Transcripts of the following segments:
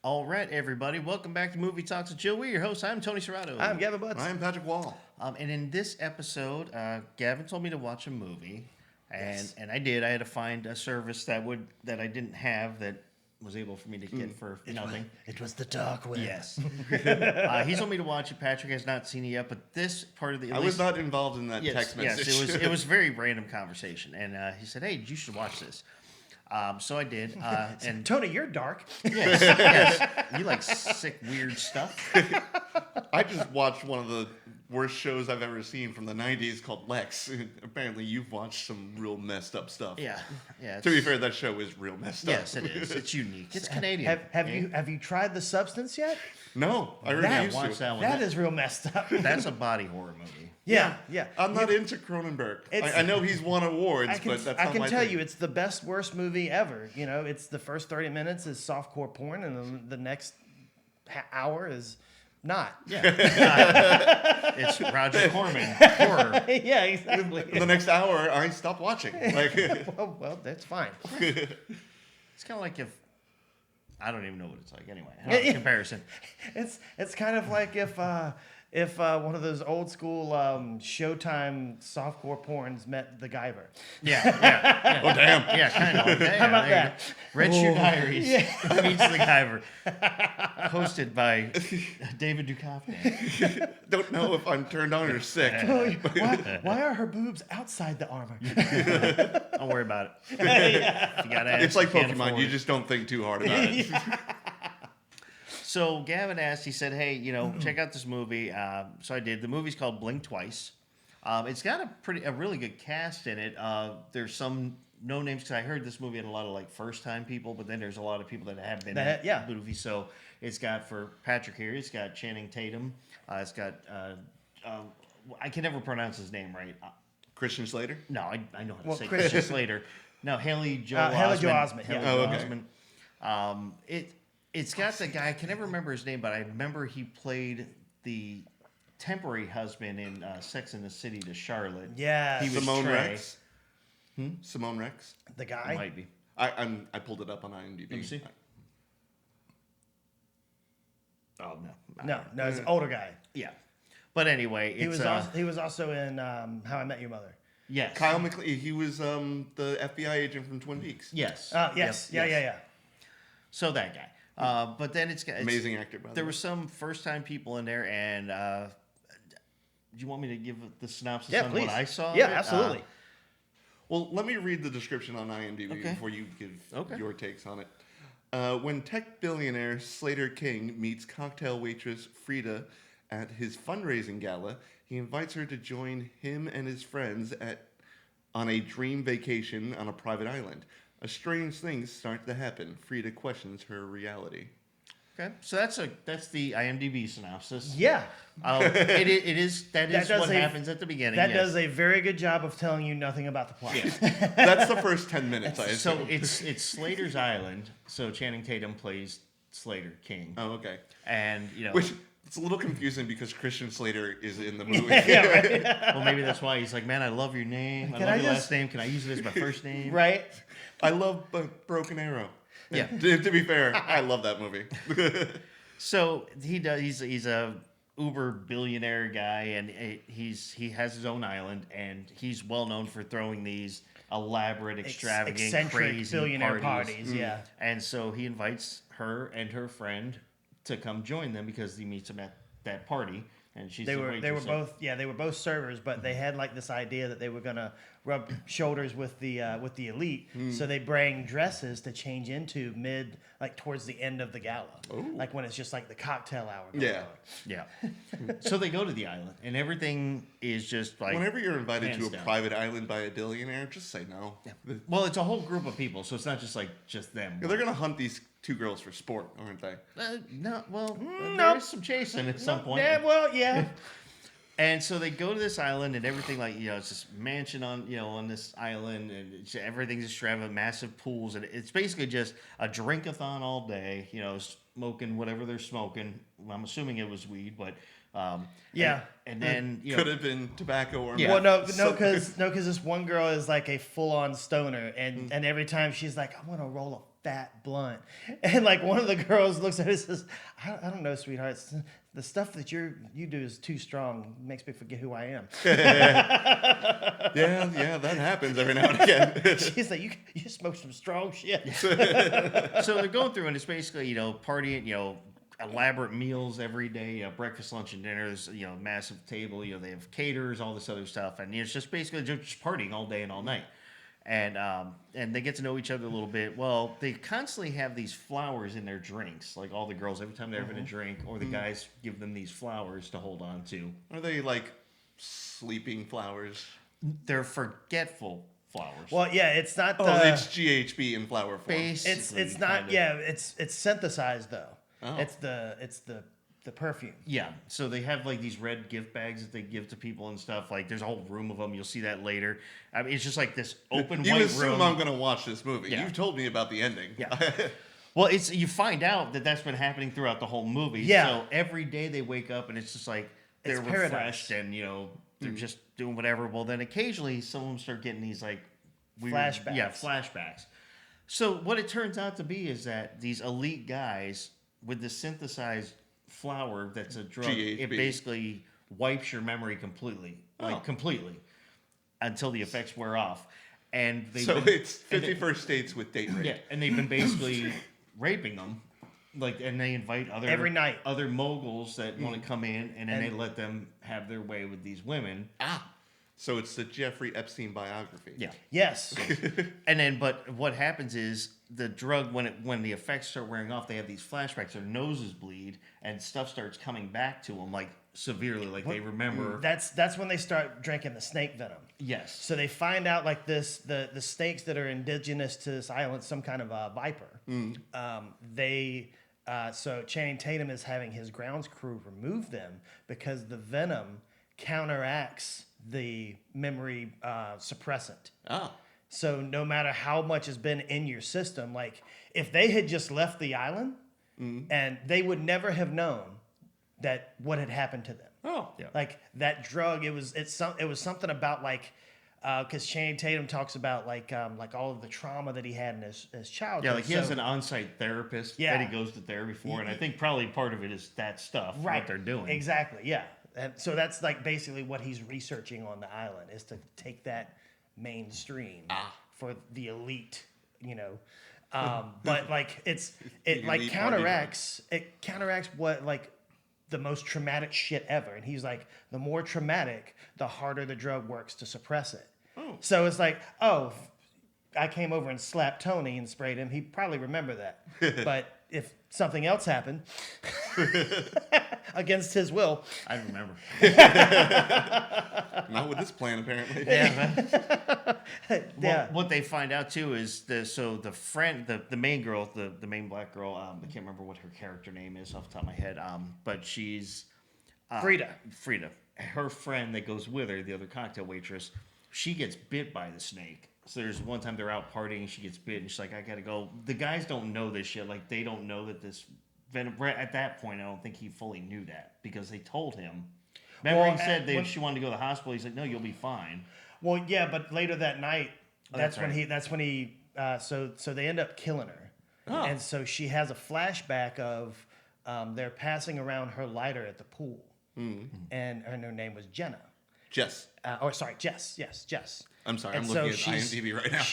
All right, everybody, welcome back to Movie Talks with Chill. We're your hosts. I'm Tony Serrato. I'm Gavin Butts. I'm Patrick Wall. And in this episode, Gavin told me to watch a movie, and Yes. and I did. I had to find a service that I didn't have that was able for me to get for nothing. It was the dark web. Yes. He told me to watch it. Patrick has not seen it yet, but this part of the I was not involved in that text message. Yes, it was a very random conversation, and he said, "Hey, you should watch this." So I did, and Tony, you're dark. yes, you like sick, weird stuff. I just watched one of the worst shows I've ever seen from the 90s called Lex. Apparently, you've watched some real messed up stuff. Yeah. To be fair, that show is real messed up. Yes, it is. It's unique. It's Canadian. Have you tried the substance yet? No, I already That used Watch to. that one. That is real messed up. That's a body horror movie. Yeah. I'm not into Cronenberg. It's- I know he's won awards, I can, but that's I not can my tell thing. you, it's the best, worst movie ever. You know, it's the first 30 minutes is softcore porn, and then the next hour is not. Yeah. It's Roger Corman horror. Yeah, exactly. The next hour, I stopped watching. Like, well, that's fine. It's kind of like I don't even know what it's like anyway. Comparison. It's kind of like if one of those old school Showtime softcore porns met the Guyver. Yeah. oh damn! Yeah, kind of. Yeah, How about there you that? go. Red Shoe Oh. Diaries meets the Guyver. Hosted by David Duchovny. Don't know if I'm turned on or sick. Why are her boobs outside the armor? Don't worry about it. If you gotta ask, It's like you can't Pokemon. afford You it. just don't think too hard about it. So Gavin asked, he said, "Hey, check out this movie." So I did. The movie's called Blink Twice. It's got a really good cast in it. There's some no names because I heard this movie had a lot of like first time people, but then there's a lot of people that have been in Yeah. the movie. So it's got for Patrick here. It's got Channing Tatum. It's got I can never pronounce his name right. Christian Slater? No, I know how to Well, say Christian- Christian Slater. No, Haley Joel Osment. Haley Joel Osment, yeah. Haley Oh, Joel okay. Osment. It's got the guy. I can never remember his name, but I remember he played the temporary husband in Sex and the City to Charlotte. Yeah, He was Simone Trey. Rex? Simone Rex? the guy. Might be. I pulled it up on IMDb. Let me see. Oh no. No, it's an older guy. Yeah, but anyway, He it's he was also in How I Met Your Mother. yes, Kyle McLean, he was the FBI agent from Twin Peaks. yes, Yes. Yep, yes. Yeah. So that guy. But then it's got Amazing actor, by the There way. were some first-time people in there, and do you want me to give the synopsis Yeah, on please. what I saw? of Yeah, it? absolutely. Well, let me read the description on IMDb Okay. before you give Okay. your takes on it. When tech billionaire Slater King meets cocktail waitress Frida at his fundraising gala, he invites her to join him and his friends on a dream vacation on a private island. A strange things start to happen. Frida questions her reality. Okay, so that's the IMDb synopsis. Yeah. It is That what does happens at the beginning. That yes. does a very good job of telling you nothing about the plot. That's the first 10 minutes, I So assume. it's Slater's Island. So Channing Tatum plays Slater King, Oh, okay. and Which, it's a little confusing because Christian Slater is in the movie. Yeah, right. well, maybe that's why he's like, man, I love your name. I Can love I your just- last name. Can I use it as my first name? Right? I love Broken Arrow. Yeah. To be fair, I love that movie. So he does. He's a uber billionaire guy, and he has his own island, and he's well known for throwing these elaborate, extravagant, Eccentric crazy billionaire parties. parties. Yeah. And so he invites her and her friend to come join them because he meets them at that party, and she's They the were waitress. they were both servers, but they had like this idea that they were gonna rub shoulders with the elite. So they bring dresses to change into towards the end of the gala, like when it's just like the cocktail hour. going Yeah. on. Yeah. So they go to the island, and everything is just like. Whenever you're invited hands to a down. private island by a billionaire, just say no. Well, it's a whole group of people, so it's not just just them. They're going to hunt these two girls for sport, aren't they? No, well, no. there is some chasing at some point. Yeah, well, yeah. And so they go to this island, and everything it's this mansion on this island, and everything's extravagant, massive pools, and it's basically just a drink-a-thon all day. Smoking whatever they're smoking. I'm assuming it was weed, but Yeah. And then Could have been tobacco or Yeah. Well, no, So- because this one girl is like a full-on stoner, and every time she's like, "I want to roll a fat blunt. And like one of the girls looks at it and says, I don't know, sweetheart. The stuff that you do is too strong. Makes me forget who I am. Yeah, that happens every now and again. She's like, you smoke some strong shit. So they're going through, and it's basically, partying, elaborate meals every day, breakfast, lunch, and dinner. There's, massive table. They have caterers, all this other stuff, and it's just basically just partying all day and all night. And they get to know each other a little bit. Well, they constantly have these flowers in their drinks. Like all the girls, every time they're having a drink, or the guys give them these flowers to hold on to. Are they like sleeping flowers? They're forgetful flowers. Well, yeah, it's not. It's GHB in flower form. Basically, it's not. kind of. Yeah, it's synthesized though. Oh. It's the perfume. Yeah, so they have like these red gift bags that they give to people and stuff. Like there's a whole room of them. You'll see that later. I mean, it's just like this open You white assume room. I'm going to watch this movie. Yeah. You've told me about the ending. Yeah. Well, it's you find out that that's been happening throughout the whole movie. Yeah. So every day they wake up and it's just like they're It's paradise. refreshed and they're just doing whatever. Well, then occasionally some of them start getting these like weird, Flashbacks. Yeah, flashbacks. So what it turns out to be is that these elite guys with the synthesized flower that's a drug, GHB. it basically wipes your memory completely, completely, until the effects wear off. And they So it's 51st States with date rape. yeah, and they've been basically raping them, and they invite Every night. other moguls that want to come in, and then they let them have their way with these women. So it's the Jeffrey Epstein biography. Yeah, Yes. and then but what happens is the drug when the effects start wearing off, they have these flashbacks. Their noses bleed, and stuff starts coming back to them like severely, like they remember. That's when they start drinking the snake venom. Yes. So they find out like this the snakes that are indigenous to this island, some kind of viper. So Channing Tatum is having his grounds crew remove them because the venom counteracts the memory suppressant. Oh. So no matter how much has been in your system, like if they had just left the island, and they would never have known that what had happened to them. Oh. Yeah. Like that drug, it was something about like, because Channing Tatum talks about like all of the trauma that he had in his childhood. Yeah, like he So- has an on-site therapist Yeah. that he goes to therapy for, and I think probably part of it is that stuff, what they're doing. Exactly, yeah. And so that's like basically what he's researching on the island is to take that mainstream for the elite, But like it like elite counteracts what like the most traumatic shit ever. And he's like, the more traumatic, the harder the drug works to suppress it. Oh. So it's like, I came over and slapped Tony and sprayed him. He'd probably remember that. But if something else happened against his will, I remember. Not with this plan, apparently. Well, what they find out too is the friend, the main girl, the main black girl. I can't remember what her character name is off the top of my head. But she's Frida. Frida, her friend that goes with her, the other cocktail waitress, she gets bit by the snake. So there's one time they're out partying and she gets bit and she's like, I gotta go. The guys don't know this shit. Like they don't know that this venom. At that point, I don't think he fully knew that because they told him. Remember, he said that she wanted to go to the hospital. He's like, no, you'll be fine. Well, yeah, but later that night, that's when right. so they end up killing her, and so she has a flashback of they're passing around her lighter at the pool, and her name was Jenna. Jess. Jess. Yes, Jess. I'm sorry, And I'm looking so at IMDb right now.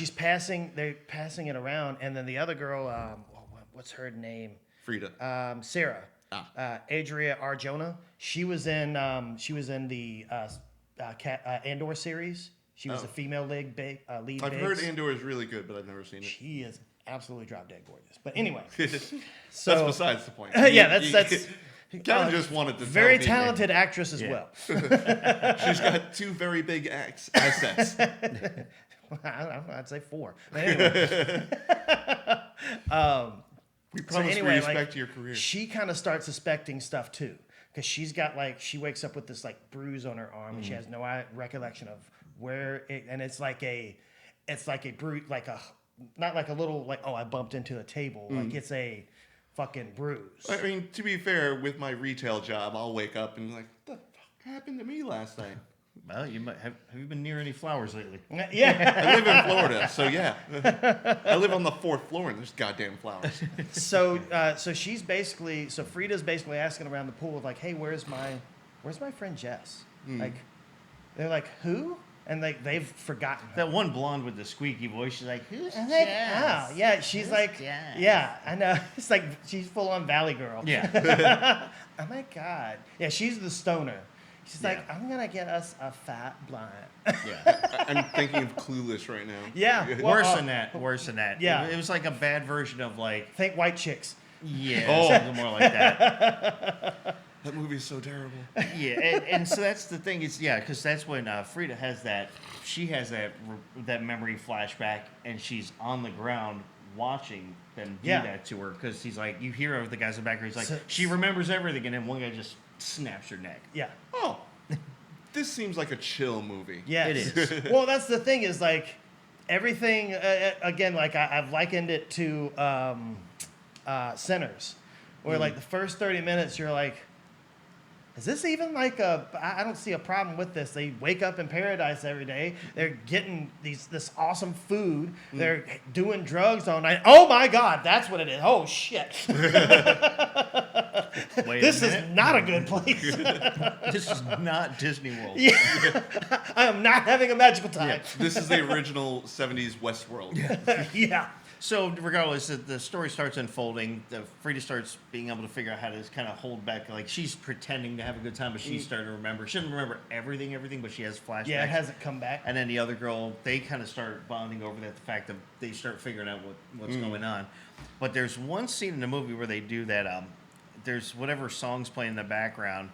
They're passing it around, and then the other girl, what's her name? Frida. Sarah. Adria Arjona. She was in the Andor series. She was the female lead. I've heard Andor is really good, but I've never seen it. She is absolutely drop dead gorgeous. But anyway, That's so besides the point. yeah, that's Kevin just wanted to very tell people talented actress as well. She's got two very big assets. I don't know, I'd say 4. But anyway. We promise we respect your career. She kind of starts suspecting stuff too, because she's got she wakes up with this like bruise on her arm, and she has no recollection of where it, and it's like a bruise, not like a little I bumped into a table, like it's a fucking bruise. I mean, to be fair, with my retail job, I'll wake up and be like, what the fuck happened to me last night? Well, you might have you been near any flowers lately? Yeah. I live in Florida, so yeah. I live on the 4th floor and there's goddamn flowers. So so Frida's basically asking around the pool like, hey, where's my friend Jess? Like, they're like, who? And like they've forgotten her. That one blonde with the squeaky voice, she's like, "Who's And like, Jess? oh, yeah, she's Who's like, Jess?" yeah, I know. It's like she's full on Valley Girl. Yeah. Oh my God. Yeah, she's the stoner. She's like, Yeah. I'm gonna get us a fat blunt. Yeah. I'm thinking of Clueless right now. Yeah. Well, Worse than that. Worse than that. Yeah. It was like a bad version of like, Think white chicks. yeah, Oh. something more like that. That movie is so terrible. Yeah, and so that's the thing is, yeah, because that's when Frida has that, she has that memory flashback, and she's on the ground watching them do Yeah. that to her, because he's like, you hear the guys in the background, he's like, So- she remembers everything, and then one guy just snaps her neck. Yeah. Oh, this seems like a chill movie. Yes. It is. Well, that's the thing is like everything. Again, like I've likened it to Sinners, where like the first 30 minutes you're like, is this even like I don't see a problem with this. They wake up in paradise every day. They're getting this awesome food. They're doing drugs all night. Oh my God, that's what it is. Oh shit. Wait This a is minute. not a good place. This is not Disney World. Yeah. I am not having a magical time. This is the original 70s Westworld. Yeah. So regardless, the story starts unfolding. Frida starts being able to figure out how to kind of hold back. Like she's pretending to have a good time, but she's starting to remember. She doesn't remember everything, but she has flashbacks. Yeah, it hasn't come back. And then the other girl, they kind of start bonding over that. The fact that they start figuring out what's going on. But there's one scene in the movie where they do that. There's whatever song's playing in the background,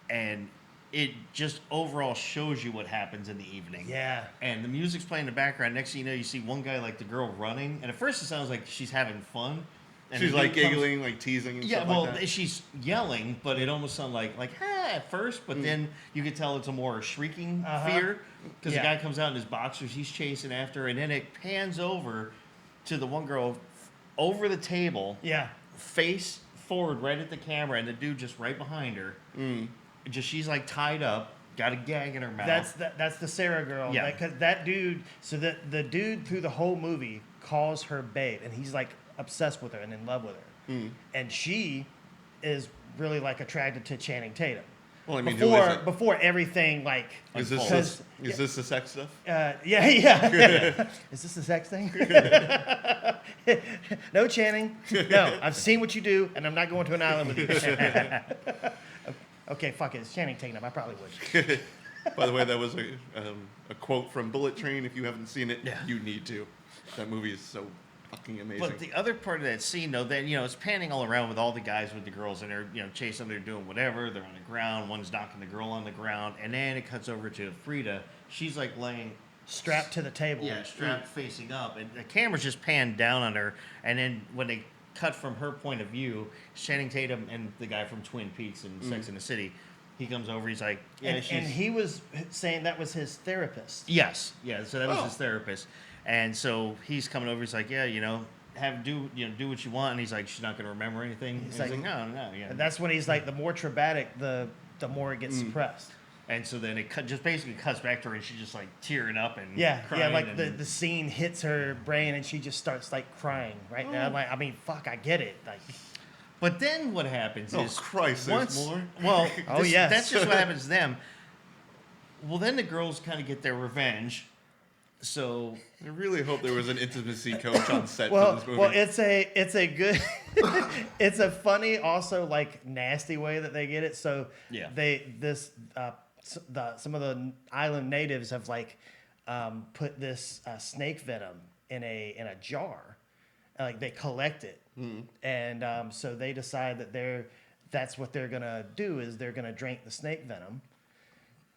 and it just overall shows you what happens in the evening. Yeah. And the music's playing in the background. Next thing you know, you see one guy, like the girl running. And at first it sounds like she's having fun. And She's the like dude comes- giggling, like teasing and Yeah, stuff well, like that. she's yelling, but it almost sounds like ha at first. But then you could tell it's a more shrieking fear. Because Yeah. the guy comes out in his boxers. He's chasing after her. And then it pans over to the one girl over the table. Yeah. Face forward right at the camera. And the dude just right behind her. Just she's like tied up. Got a gag in her mouth. That's the Sarah girl. Yeah. Because that dude, so the dude through the whole movie calls her babe, and he's like obsessed with her and in love with her. And she is really like attracted to Channing Tatum. Well, I mean, who is it? Before everything like Is this because- this the sex stuff? yeah. Is this a sex thing? No, Channing. No, I've seen what you do, and I'm not going to an island with you. Okay, fuck it. It's Channing Tatum. I probably would. By the way, that was a quote from Bullet Train. If you haven't seen it, Yeah. you need to. That movie is so fucking amazing. But the other part of that scene, though, then it's panning all around with all the guys with the girls, and they're chasing, they're doing whatever. They're on the ground. One's knocking the girl on the ground, and then it cuts over to Frida. She's like laying, Strapped to the table. strapped facing up, and the camera's just panned down on her. And then when they cut from her point of view, Channing Tatum and the guy from Twin Peaks and Sex and the City, he comes over. He's like, yeah, And he was saying that was his therapist. yes, yeah. So that was Oh. his therapist, and so he's coming over. He's like, yeah, do what you want. And he's like, she's not going to remember anything. He's And he's like- like, no, yeah. And that's when he's like, the more traumatic, the more it gets suppressed. And so then it just basically cuts back to her, and she's just like tearing up and Yeah, crying. like and, the scene hits her brain and she just starts like crying right now. Like, I mean, fuck, I get it. Like, But then what happens Oh, is Christ, there's once, more? Well, Oh, yes. that's just what happens to them. Well, then the girls kind of get their revenge. So I really hope there was an intimacy coach on set for well, this movie. well, it's a good, it's a funny, also like nasty way that they get it. So Yeah. some of the island natives have like put this snake venom in a jar, like they collect it, and so they decide that that's what they're gonna do is they're gonna drink the snake venom,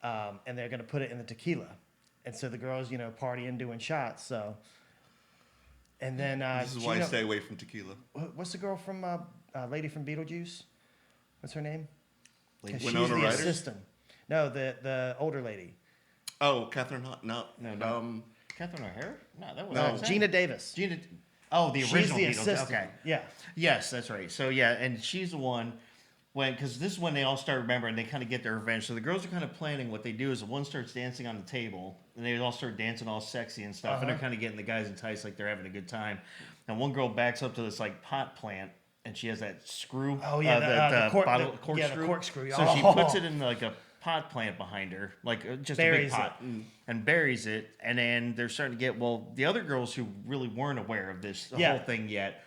and they're gonna put it in the tequila, and so the girls partying doing shots. So, and then this is why I stay away from tequila. what's the girl from lady from Beetlejuice? What's her name? 'Cause she's Winona the Ryder? assistant. No, the older lady. Oh, Catherine Hahn. No. Catherine O'Hara? No, that was No. Gina Davis. Gina. Oh, the She's original the Beatles. assistant. Okay. Yeah. Yes, that's right. So yeah, and she's the one because this is when they all start remembering, they kind of get their revenge. So the girls are kind of planning. What they do is one starts dancing on the table, and they all start dancing all sexy and stuff, and they're kind of getting the guys enticed like they're having a good time. And one girl backs up to this like pot plant, and she has that screw. Oh, yeah, the corkscrew. yeah, the corkscrew. So she Oh. puts it in like a pot plant behind her, like just Buries a big pot, and buries it. And then they're starting to get, well, the other girls who really weren't aware of this whole thing yet,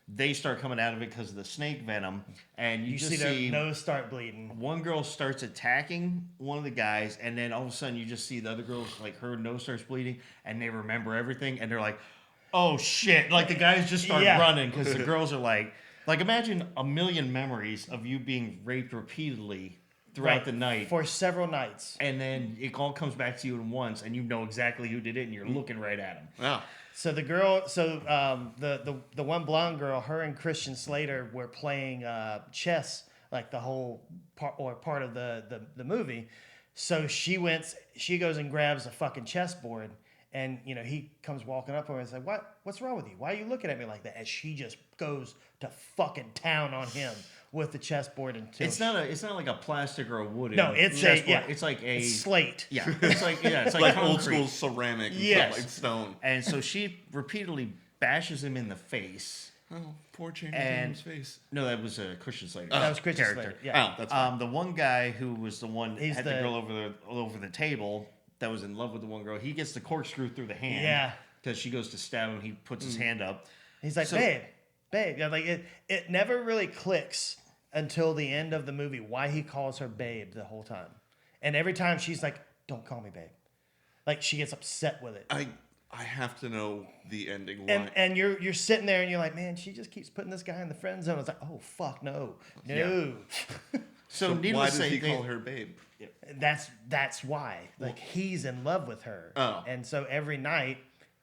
they start coming out of it because of the snake venom, and you just see see their nose start bleeding. one girl starts attacking one of the guys, and then all of a sudden you just see the other girl's like her nose starts bleeding, and they remember everything, and they're like, "Oh shit!" Like the guys just start running because the girls are like imagine a million memories of you being raped repeatedly throughout the night for several nights, and then it all comes back to you at once, and you know exactly who did it, and you're looking right at him. Wow. So the girl, the one blonde girl, her and Christian Slater were playing chess like the whole part of the movie. So she goes and grabs a fucking chessboard, and he comes walking up to her and says, "What's wrong with you? Why are you looking at me like that?" And she just goes to fucking town on him with the chessboard until It's not like a plastic or a wooden. No, it's chessboard. It's like a slate. Yeah, it's like Like old concrete. school ceramic, Yes. like stone. And so she repeatedly bashes him in the face. Oh, poor Channing And- Tatum's face. No, that was Christian Slater. That was Christian character. Slater. Yeah. Oh, that's fine. The one guy who was the one that He's had the the- girl over the table that was in love with the one girl. He gets the corkscrew through the hand. Yeah. Because she goes to stab him. He puts his hand up. He's like, So- babe. Yeah, like it never really clicks until the end of the movie why he calls her babe the whole time. And every time she's like, "Don't call me babe." Like she gets upset with it. I have to know the ending. Why? And you're sitting there and you're like, "Man, she just keeps putting this guy in the friend zone." It's like, "Oh fuck, no." So, why needless does to say, he they- call her babe? That's why. Like he's in love with her. Oh. And so every night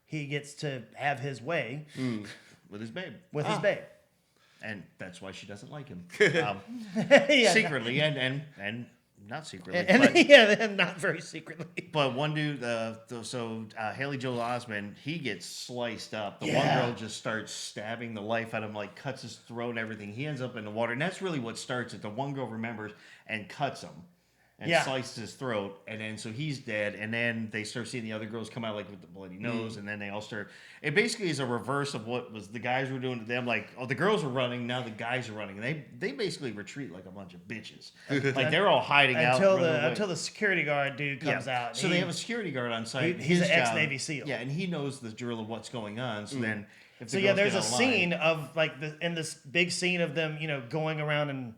he gets to have his way with his babe. with his babe. And that's why she doesn't like him. Yeah. Secretly and not secretly. And but, yeah, not very secretly. but one dude, Haley Joel Osment, he gets sliced up. The one Yeah. girl just starts stabbing the life out of him, like cuts his throat and everything. He ends up in the water. And that's really what starts it. The one girl remembers and cuts him. And Yeah. slices his throat, and then so he's dead, and then they start seeing the other girls come out like with the bloody nose, and then they all start. It basically is a reverse of what was the guys were doing to them. Like, oh, the girls are running, now the guys are running, and they basically retreat like a bunch of bitches. Like they're all hiding out Until the security guard dude comes out. So they have a security guard on site. he's His an job- ex-Navy SEAL. Yeah, and he knows the drill of what's going on. So then, if the So yeah, girls there's get a out of line- scene of like in this big scene of them, going around and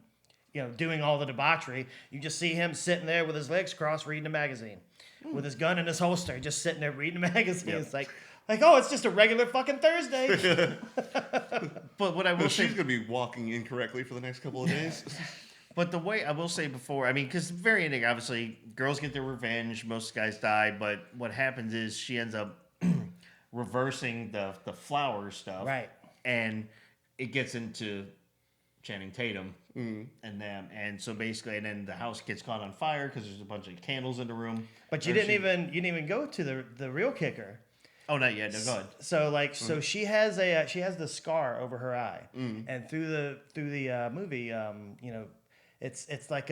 doing all the debauchery. You just see him sitting there with his legs crossed, reading a magazine, with his gun in his holster, just sitting there reading a magazine. Yep. It's like, oh, it's just a regular fucking Thursday. But what I will Well, say, she's gonna be walking incorrectly for the next couple of days. but the way I will say before, I mean, because the very ending, obviously, girls get their revenge. Most guys die, but what happens is she ends up reversing the flower stuff, Right. And it gets into Channing Tatum and them, and so basically, and then the house gets caught on fire because there's a bunch of candles in the room. But you Or didn't she- even go to the real kicker. Oh, not yet. No, go ahead. So so she has the scar over her eye, and through the movie, it's like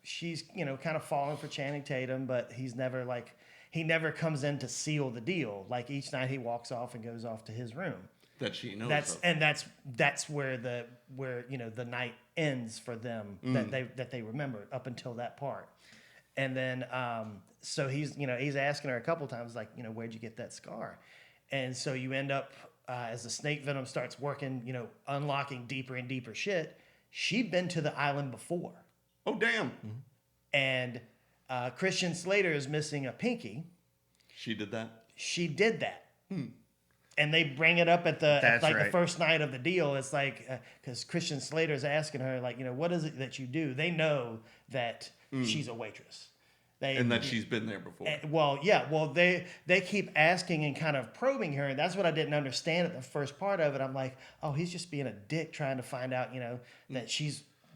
she's kind of falling for Channing Tatum, but he never comes in to seal the deal. Like each night he walks off and goes off to his room. That she knows. That's where the night ends for them that they remember up until that part. And then so he's asking her a couple times like, where'd you get that scar? And so you end up as the snake venom starts working, unlocking deeper and deeper shit. She'd been to the island before. Oh damn! And Christian Slater is missing a pinky. She did that. She did that. And they bring it up at the That's the right. first night of the deal. It's like because Christian Slater's asking her like, what is it that you do? They know that she's a waitress. And that she's been there before. They keep asking and kind of probing her, and that's what I didn't understand at the first part of it. I'm like, oh, he's just being a dick trying to find out, that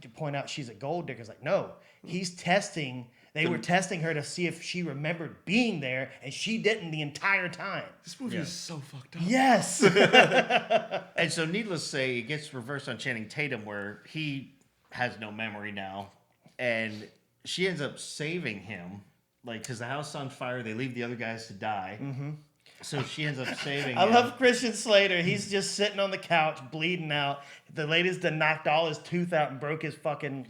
to point out she's a gold digger. It's like, no, he's testing. They were testing her to see if she remembered being there, and she didn't the entire time. This movie is so fucked up. Yes. And so, needless to say, it gets reversed on Channing Tatum, where he has no memory now, and she ends up saving him, like because the house is on fire. They leave the other guys to die. Mm-hmm. So she ends up saving I him. love Christian Slater. He's just sitting on the couch, bleeding out. The ladies done knocked all his tooth out and broke his fucking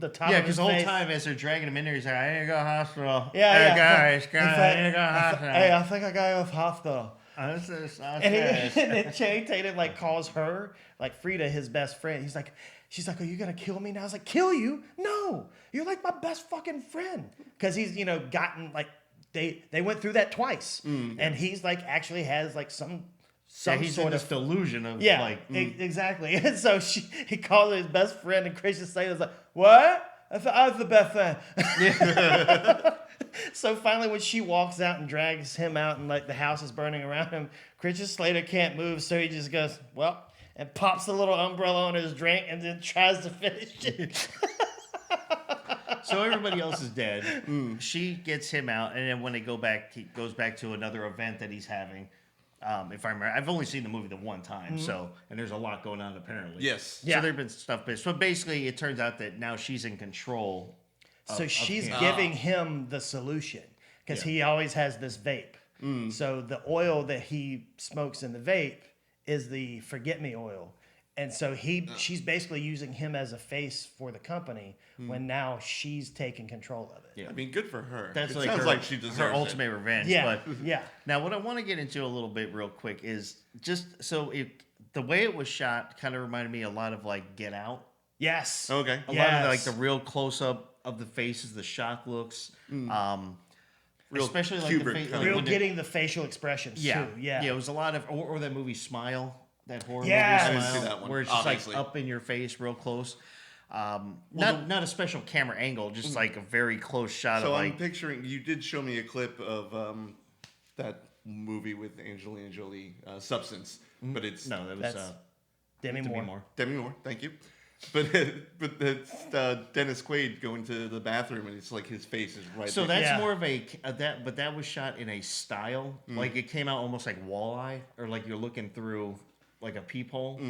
the top Yeah, of his because the whole face. time as they're dragging him in there, he's like, "I need to go to hospital. Yeah, hey, guys, He's like, I need to go to hospital." Hey, I think I got you off hospital. This is And, and then Channing Tatum like calls her, like Frida, his best friend. She's like, "Are you gonna kill me now?" I was like, "Kill you? No, you're like my best fucking friend." Because he's gotten like they went through that twice, and he's like actually has like some he's sort in of this delusion of yeah, like, exactly. And so he calls her his best friend, and Christian Slater's like, "What? I thought I was the best friend." So finally, when she walks out and drags him out, and like the house is burning around him, Christian Slater can't move, so he just goes, "Well," and pops the little umbrella on his drink, and then tries to finish it. So everybody else is dead. She gets him out, and then when they go back, he goes back to another event that he's having. If I remember, I've only seen the movie the one time, so and there's a lot going on apparently. Yes. Yeah. So there've been stuff, so basically, it turns out that now she's in control. So of she's him. giving him the solution because Yeah. he always has this vape. So the oil that he smokes in the vape is the forget me oil. And so she's basically using him as a face for the company when now she's taking control of it. Yeah. I mean, good for her. That's it like sounds her, like she deserves her it. ultimate revenge. Yeah, But yeah. now, what I want to get into a little bit real quick is just so the way it was shot kind of reminded me a lot of like Get Out. Yes. Okay. A lot of like the real close up of the faces, the shock looks, Real especially like Kubrick the kind face. of- Real when they- getting the facial expressions yeah, too. Yeah. It was a lot of or that movie Smile, that horror Yes. I movie didn't Smile, see that one, where it's just obviously. like up in your face, real close. Not a special camera angle, just like a very close shot So of I'm like. picturing, you did show me a clip of that movie with Angelina Jolie, Substance, but it's No, that was That's Demi Demi Moore. Moore. Demi Moore, thank you. But it's Dennis Quaid going to the bathroom and it's like his face is right So there. that's Yeah. more of but that was shot in a style like it came out almost like Walleye, or like you're looking through like a peephole.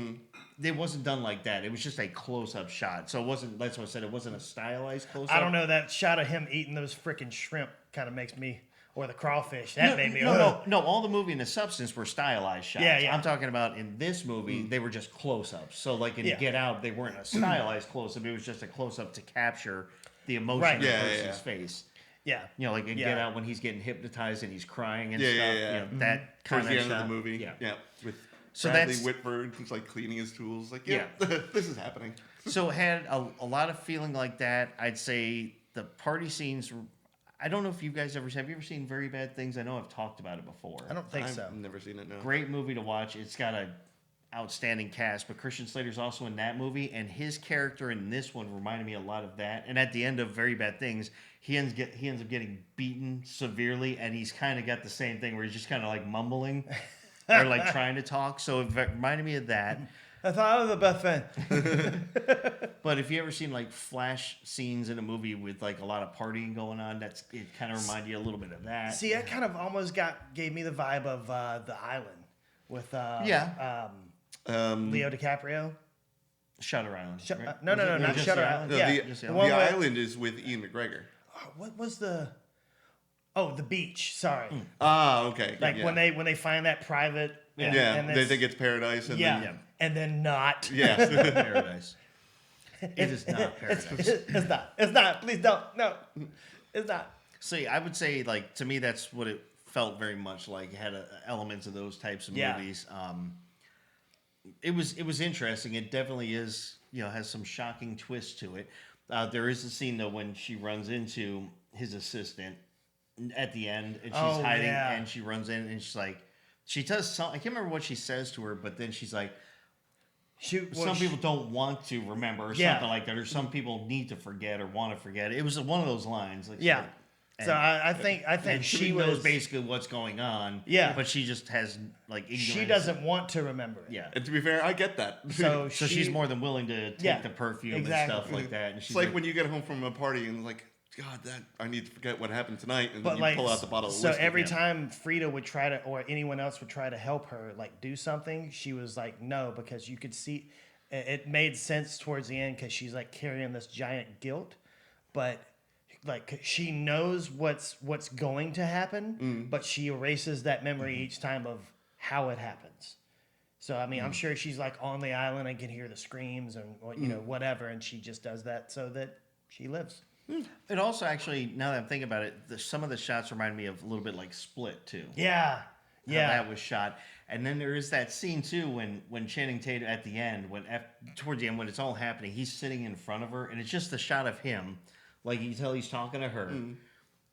It wasn't done like that. It was just a close up shot. So it wasn't. That's what I said. It wasn't a stylized close up. I don't know, that shot of him eating those freaking shrimp kind of makes me, or the crawfish, that made me. No. All the movie and the substance were stylized shots. Yeah, yeah. I'm talking about in this movie, they were just close ups. So like in Yeah. Get Out, they weren't a stylized close up. It was just a close up to capture the emotion Right. of Yeah, the yeah, person's yeah. face. Yeah. You know, like in Yeah. Get Out when he's getting hypnotized and he's crying and Yeah, stuff. yeah, yeah. You know, that kind Towards the of end shot. of the movie. Yeah. With So Bradley that's- Whitford, who's like cleaning his tools. Like, yeah, this is happening. So it had a lot of feeling like that. I'd say the party scenes. I don't know if you guys have you ever seen Very Bad Things? I know I've talked about it before. I don't think I've so. never seen it, no. Great movie to watch. It's got a outstanding cast, but Christian Slater's also in that movie, and his character in this one reminded me a lot of that. And at the end of Very Bad Things, he ends up getting beaten severely, and he's kind of got the same thing where he's just kind of like mumbling or like trying to talk. So it reminded me of that. I thought I was the best friend. But if you ever seen like flash scenes in a movie with like a lot of partying going on, it kind of reminded you a little bit of that. See, that kind of almost gave me the vibe of The Island with Yeah. Leo DiCaprio. Shutter Island. right? No, Was it not just Shutter the Island. No, Yeah, the, Just the the one where- Island is with Ian McGregor. Oh, what was the? Oh, The Beach. Sorry. Ah, okay. Like yeah. when they find that private. and they it's- think it's paradise. And yeah, Then, and then not. yeah. Paradise. It is not paradise. It's not. It's not. Please don't. No, it's not. See, I would say, like, to me, that's what it felt very much like. It had elements of those types of Yeah. movies. It was interesting. It definitely is, has some shocking twists to it. There is a scene, though, when she runs into his assistant at the end, and she's Oh, hiding, yeah. and she runs in, and she's like, she does something. I can't remember what she says to her, but then she's like, some people don't want to remember or Yeah. something like that, or some people need to forget or want to forget. It was one of those lines. Like, Yeah. So and- I think and she knows was basically what's going on. Yeah. but she just has like ignorance. she doesn't want to remember it. Yeah. And to be fair, I get that. So So she's more than willing to take Yeah, the perfume exactly. and stuff like that. And it's she's like when you get home from a party and like, God, that I need to forget what happened tonight, and But then you like, pull out the bottle of so whiskey. every time Frida would try to, or anyone else would try to help her, like do something, she was like, no, because you could see, it made sense towards the end because she's like carrying this giant guilt, but like she knows what's going to happen, but she erases that memory each time of how it happens. So I mean, I'm sure she's like on the island and can hear the screams and whatever, and she just does that so that she lives. It also actually, now that I'm thinking about it, some of the shots remind me of a little bit like Split too. Yeah, How yeah. that was shot. And then there is that scene too when Channing Tatum at the end, towards the end when it's all happening, he's sitting in front of her, and it's just the shot of him, like you tell he's talking to her, and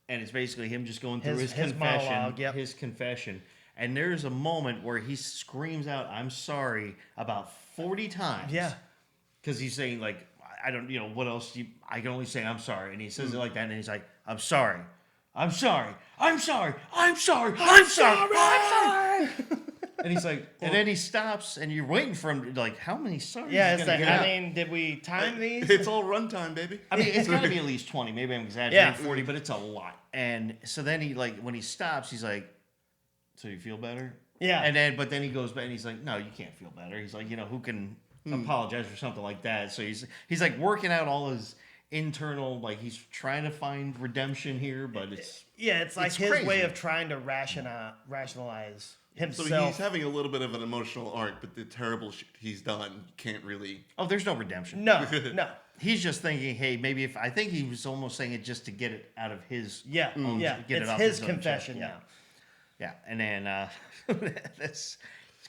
it's basically him just going through his confession, monologue, yep. his confession. And there's a moment where he screams out, "I'm sorry," about 40 times. Yeah. Because he's saying like, I don't, what else? I can only say I'm sorry, and he says it like that, and he's like, "I'm sorry, I'm sorry, I'm sorry, I'm sorry, I'm sorry, I'm sorry." And he's like, and then he stops, and you're waiting for him to like, how many sorries? Yeah, he's it's gonna like, get I out? mean, did we time these? It's all runtime, baby. I mean, it's got to be at least 20. Maybe I'm exaggerating, Yeah. 40, but it's a lot. And so then he like, when he stops, he's like, "So you feel better?" Yeah. And but then he goes back and he's like, "No, you can't feel better." He's like, who can apologize for something like that? So he's like working out all his internal, like he's trying to find redemption here, but it's Yeah, it's like It's his crazy. way of trying to rationalize So himself. he's having a little bit of an emotional arc, but the terrible shit he's done can't really. oh, there's no redemption. No, no. He's just thinking, hey, maybe if I think he was almost saying it just to get it out of his Yeah, yeah. get it It's off his own confession chest. now. Yeah, and then it's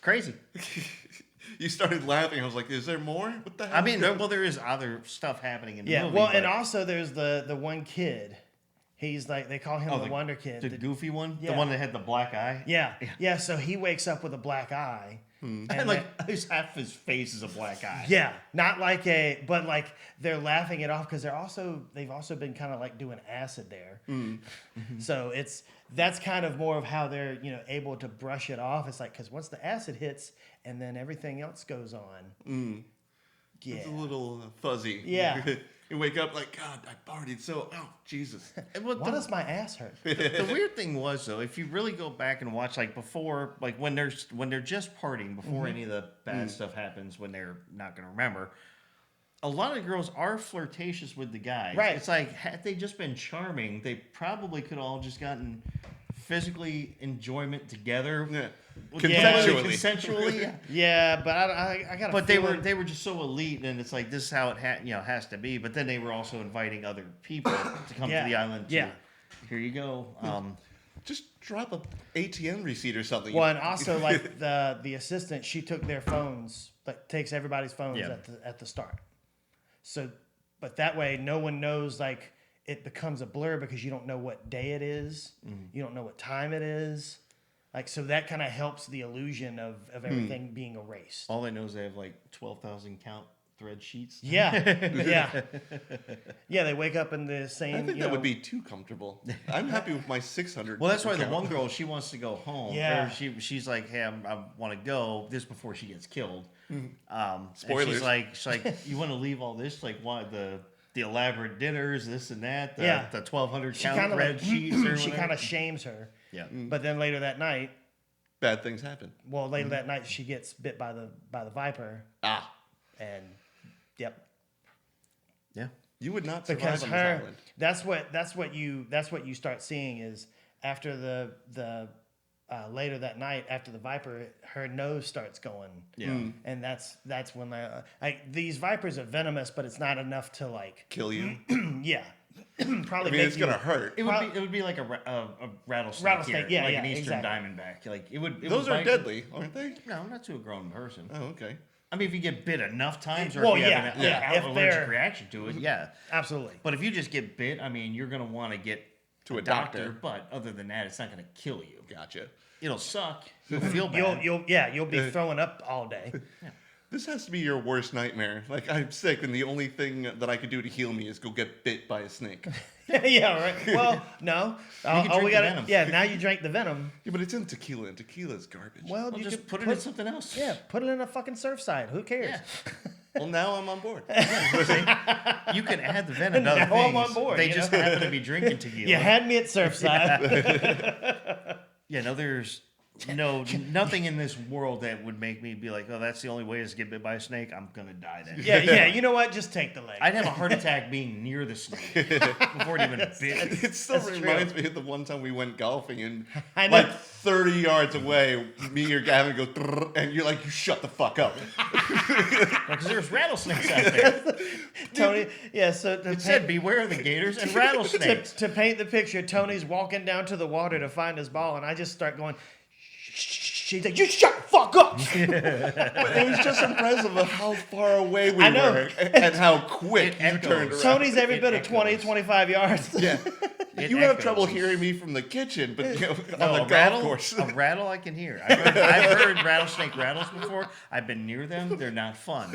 crazy. You started laughing. I was like, "Is there more? What the hell?" I mean, there is other stuff happening in the Yeah, movie. well, but- and also there's the one kid. He's like, they call him Oh, the Wonder Kid. the goofy one, Yeah. the one that had the black eye. Yeah, yeah. So he wakes up with a black eye. And And like his half his face is a black eye. Yeah, not like but like they're laughing it off because they've also been kind of like doing acid there. So that's kind of more of how they're able to brush it off. It's like because once the acid hits and then everything else goes on. Yeah, It's a little fuzzy. Yeah. You wake up like, "God, I partied so. Oh, Jesus." And what why does my ass hurt? the weird thing was though, if you really go back and watch like before, like when they're just partying before any of the bad stuff happens, when they're not going to remember. A lot of girls are flirtatious with the guys. Right. It's like had they just been charming, they probably could all just gotten physically enjoyment together. Yeah. Consensually. Consensually. Yeah, but I got. But they were just so elite, and it's like this is how it has to be. But then they were also inviting other people to come Yeah. to the island. Yeah. Here you go. Just drop a ATM receipt or something. Well, and also like the assistant, she took their phones, like takes everybody's phones Yeah. at the start. So, but that way no one knows, like it becomes a blur because you don't know what day it is, you don't know what time it is, like so that kind of helps the illusion of everything being erased. All they know is they have like 12,000 count thread sheets. Yeah, yeah, yeah. They wake up in the same. I think that would be too comfortable. I'm happy with my 600. Well, that's why the count. one girl, she wants to go home. Yeah. Or she's like, hey, I want to go. This before she gets killed. And Spoilers. she's like, you want to leave all this? Like, what the elaborate dinners, this and that. Yeah. The 1,200 She count kind of thread sheets. Or she whatever. kind of shames her, Yeah. but then later that night, Bad things happen. well, later that night she gets bit by the viper, Ah, and yep. Yeah. you would not survive Because on this her island. that's what you start seeing is after the later that night after the viper, her nose starts going, Yeah. and that's when like these vipers are venomous, but it's not enough to like Kill you. yeah I probably mean, make it's you, gonna hurt. It would be like a rattlesnake. Rattlesnake, here, yeah, like yeah, an eastern exactly. diamondback. Like it would. Those would are bite- deadly, aren't they? No, not to a grown person. Oh, okay. I mean, if you get bit enough times, or Well, if you yeah, have an yeah, if allergic they're- reaction to it, yeah. absolutely. But if you just get bit, I mean, you're gonna want to get To a doctor. But other than that, it's not gonna kill you. Gotcha. It'll suck. You'll feel bad. You'll be throwing up all day. This has to be your worst nightmare. Like, I'm sick, and the only thing that I could do to heal me is go get bit by a snake. Yeah, right. Well, no. can All we drink the gotta, venom. yeah. Now you drank the venom. Yeah, but it's in tequila, and tequila's garbage. Well, Well, you just could put it in something else. Yeah, put it in a fucking Surfside. Who cares? Yeah. Well, now I'm on board. You can add the venom to other Now things. I'm on board, They you just know? happen to be drinking tequila. You had me at Surfside. Yeah, no, there's no, nothing in this world that would make me be like, oh, that's the only way is to get bit by a snake. I'm gonna die then. Yeah. You know what? Just take the leg. I'd have a heart attack being near the snake before it even bit. It still That's reminds me of the one time we went golfing and I know. like 30 yards away, me or Gavin go, "Trrr," and you're like, you shut the fuck up. Because there's rattlesnakes out there. Tony, yeah. So to It said, beware of the gators and rattlesnakes. to paint the picture, Tony's walking down to the water to find his ball, and I just start going. She's like, you shut the fuck up. But it was just impressive of how far away we I know. were and how quick It you echoes. turned around. Tony's every It bit of 20, echoes. 25 yards. Yeah. It You have echoes. trouble hearing me from the kitchen, but you know, No, on the a golf rattle, course. a rattle I can hear. I've heard rattlesnake rattles before. I've been near them. They're not fun.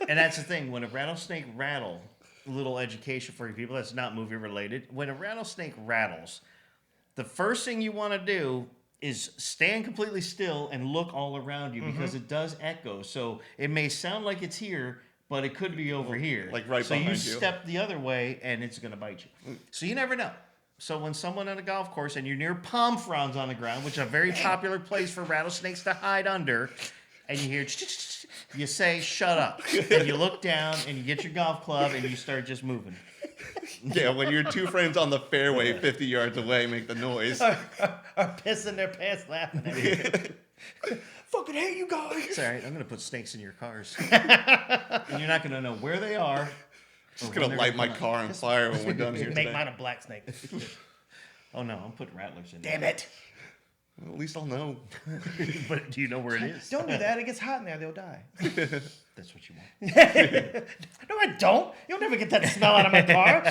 And that's the thing. When a rattlesnake rattle, little education for you people that's not movie related. When a rattlesnake rattles, the first thing you want to do is stand completely still and look all around you because it does echo. So it may sound like it's here, but it could be over here. like right so you behind you. step the other way and it's going to bite you. So you never know. So when someone on a golf course and you're near palm fronds on the ground, which is a very popular place for rattlesnakes to hide under, and you hear, you say, shut up. And you look down and you get your golf club and you start just moving. Yeah, when your two friends on the fairway 50 yards away make the noise. Are pissing their pants laughing at you. Fucking hate you guys. It's all right. I'm going to put snakes in your cars. And you're not going to know where they are. Just gonna light my car on fire when we're done here Make today. mine a black snake. Oh, no. I'm putting rattlers in Damn there. it. Well, at least I'll know. But do you know where it is? Don't do that. It gets hot in there. They'll die. That's what you want. No, I don't. You'll never get that smell out of my car.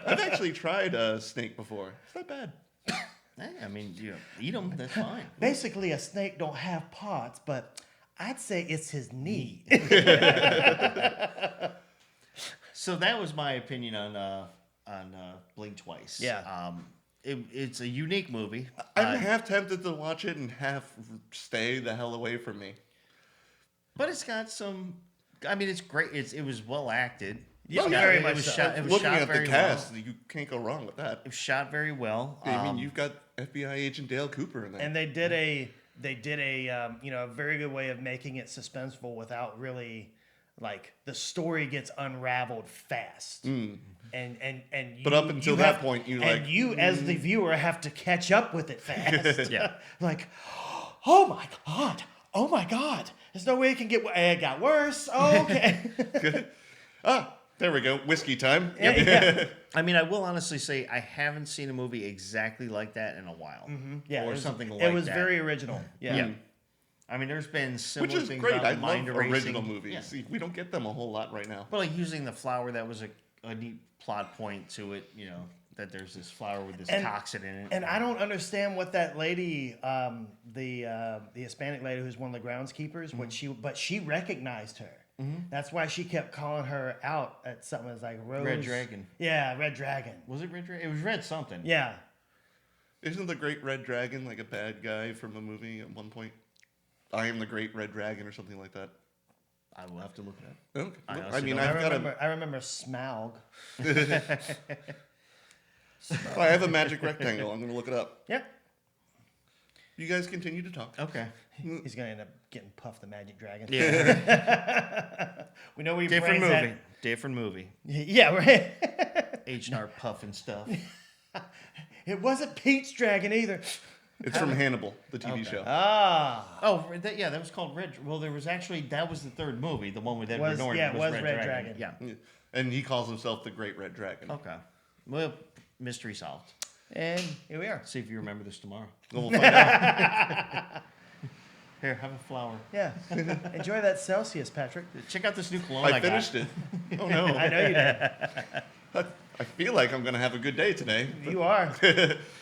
I've actually tried a snake before. It's not bad. Hey, I mean, you eat them. That's fine. Basically, a snake don't have parts, but I'd say it's his need. So that was my opinion on Blink Twice. Yeah. It's a unique movie. I'm half tempted to watch it and half stay the hell away from me. But it's got some. I mean, it's great. It was well acted. Yeah, It's very it much was so. shot. It was Looking shot at the very cast, well. you can't go wrong with that. It was shot very well. I mean, you've got FBI agent Dale Cooper in there. And they did a a very good way of making it suspenseful without really like the story gets unraveled fast. And you, But up until you that have- point, you and like, you as the viewer have to catch up with it fast. Yeah. Like, oh my god, there's no way it can get. It got worse. Oh, okay. there we go, whiskey time. Yeah. I mean, I will honestly say I haven't seen a movie exactly like that in a while. Yeah, Or it was, something like It was that. very original. Yeah. Yeah. I mean, there's been similar Which is things great. about I love mind erasing. original movies. Yeah. See, we don't get them a whole lot right now. But like using the flower, that was a neat plot point to it. You know, that there's this flower with this And- toxin in it. And I don't understand what that lady, the Hispanic lady who's one of the groundskeepers, but she recognized her. That's why she kept calling her out at something that's like Rose. Red Dragon. Yeah, Red Dragon. Was it Red Dragon? It was Red something. Yeah. Isn't the Great Red Dragon like a bad guy from a movie at one point? I am the Great Red Dragon or something like that. I will have to look it up. Okay. I I honestly mean, don't. I remember Smaug. I have a magic rectangle. I'm going to look it up. Yep. You guys continue to talk. Okay. He's gonna end up getting Puff the Magic Dragon. Yeah. We know where your Different brain's movie. Different movie. At. Yeah, right. H&R Puff and stuff. It wasn't Pete's Dragon either. It's from Hannibal, the TV Okay. show. Ah. Oh, that was called Red. Well, there was actually that was the third movie, the one with Edward Was- Norton. yeah, it was Red Dragon. Yeah. And he calls himself the Great Red Dragon. Okay. Well, mystery solved. And here we are. See if you remember this tomorrow. We'll find out. Here, have a flower. Yeah. Enjoy that Celsius, Patrick. Check out this new cologne I I got. finished it. Oh no. I know you did. I feel like I'm going to have a good day today. You are.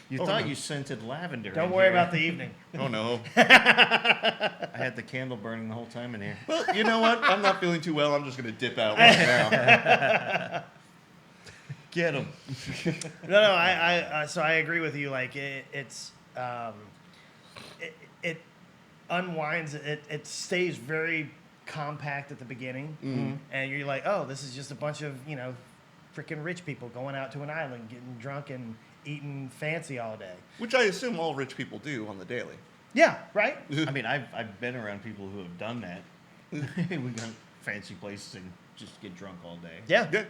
You thought you scented lavender. Don't in worry here. about the evening. Oh no. I had the candle burning the whole time in here. Well, you know what? I'm not feeling too well. I'm just going to dip out right now. Get him. No, so I agree with you. Like it unwinds. It stays very compact at the beginning, and you're like, oh, this is just a bunch of freaking rich people going out to an island, getting drunk and eating fancy all day. Which I assume all rich people do on the daily. Yeah, right? I mean, I've been around people who have done that. We go to fancy places and just get drunk all day. Yeah. Yeah,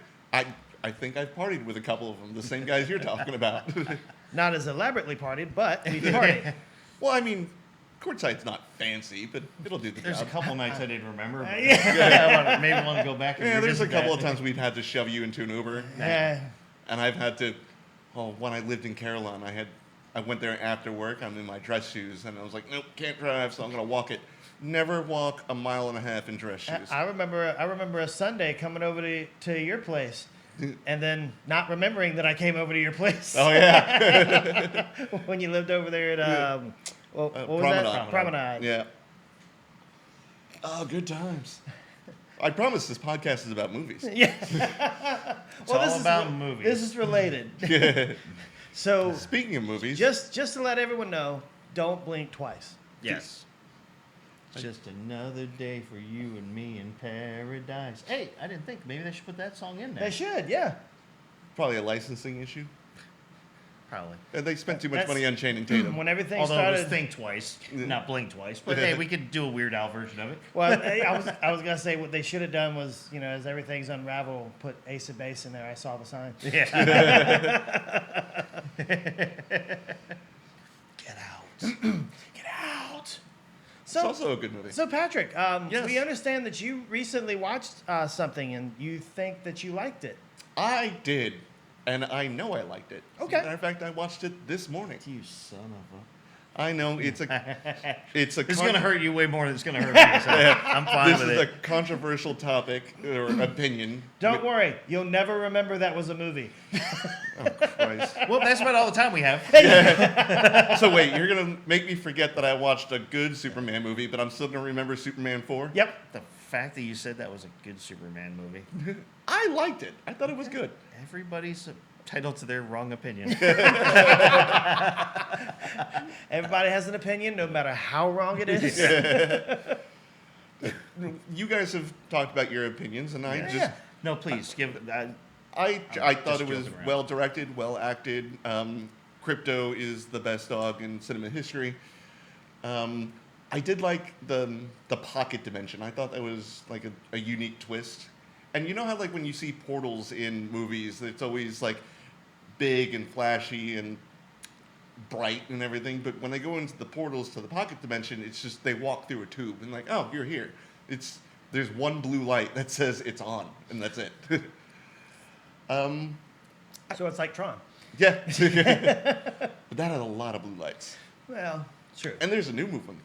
I think I've partied with a couple of them, the same guys you're talking about. Not as elaborately partied, but we partied. Well, I mean, courtside's not fancy, but it'll do the There's a job. couple nights I didn't remember. But Yeah. maybe want to go back and Yeah, there's a revisit couple that. of times we've had to shove you into an Uber, Yeah. and I've had to. Oh, when I lived in Carolina, I went there after work. I'm in my dress shoes, and I was like, nope, can't drive, so I'm gonna walk it. Never walk a mile and a half in dress shoes. I remember a Sunday coming over to your place and then not remembering that I came over to your place Oh yeah, when you lived over there at what was Promenade. that? Promenade. yeah. Oh, good times. I promise this podcast is about movies. Yeah. It's all about movies. This is related. So Speaking of movies, just to let everyone know, don't blink twice. Yes. Just another day for you and me in paradise. Hey, I didn't think maybe they should put that song in there. They should, yeah. probably a licensing issue. Probably. And they spent too much That's- money on Channing Tatum. When everything Although it started, was Think Twice, not Blink Twice. But hey, we could do a Weird Al version of it. well, I was gonna say what they should have done was, as everything's unraveled, put Ace of Base in there. I saw the sign. Yeah. Get out. Get out. It's So, also a good movie. so Patrick, Yes. we understand that you recently watched something and you think that you liked it. I did, and I know I liked it. Okay. As a matter of fact, I watched it this morning. You son of a. I know it's a It's going to hurt you way more than it's going to hurt me. So I'm fine This with is it. a controversial topic or opinion. Don't worry, you'll never remember that was a movie. Christ. Well, that's about all the time we have. So wait, you're gonna make me forget that I watched a good Superman movie, but I'm still gonna remember Superman 4? Yep. The fact that you said that was a good Superman movie. I liked it. I thought it was good. Everybody's entitled to their wrong opinion. Everybody has an opinion, no matter how wrong it is. You guys have talked about your opinions, and I just No, please give. I thought just it was joking around. well directed, well acted. Crypto is the best dog in cinema history. I did like the pocket dimension. I thought that was like a unique twist. And you know how like when you see portals in movies, it's always like big and flashy and bright and everything. But when they go into the portals to the pocket dimension, it's just they walk through a tube and like, oh, you're here. There's one blue light that says it's on, and that's it. So it's like Tron. Yeah. But that had a lot of blue lights. Well, true. And there's a new movement,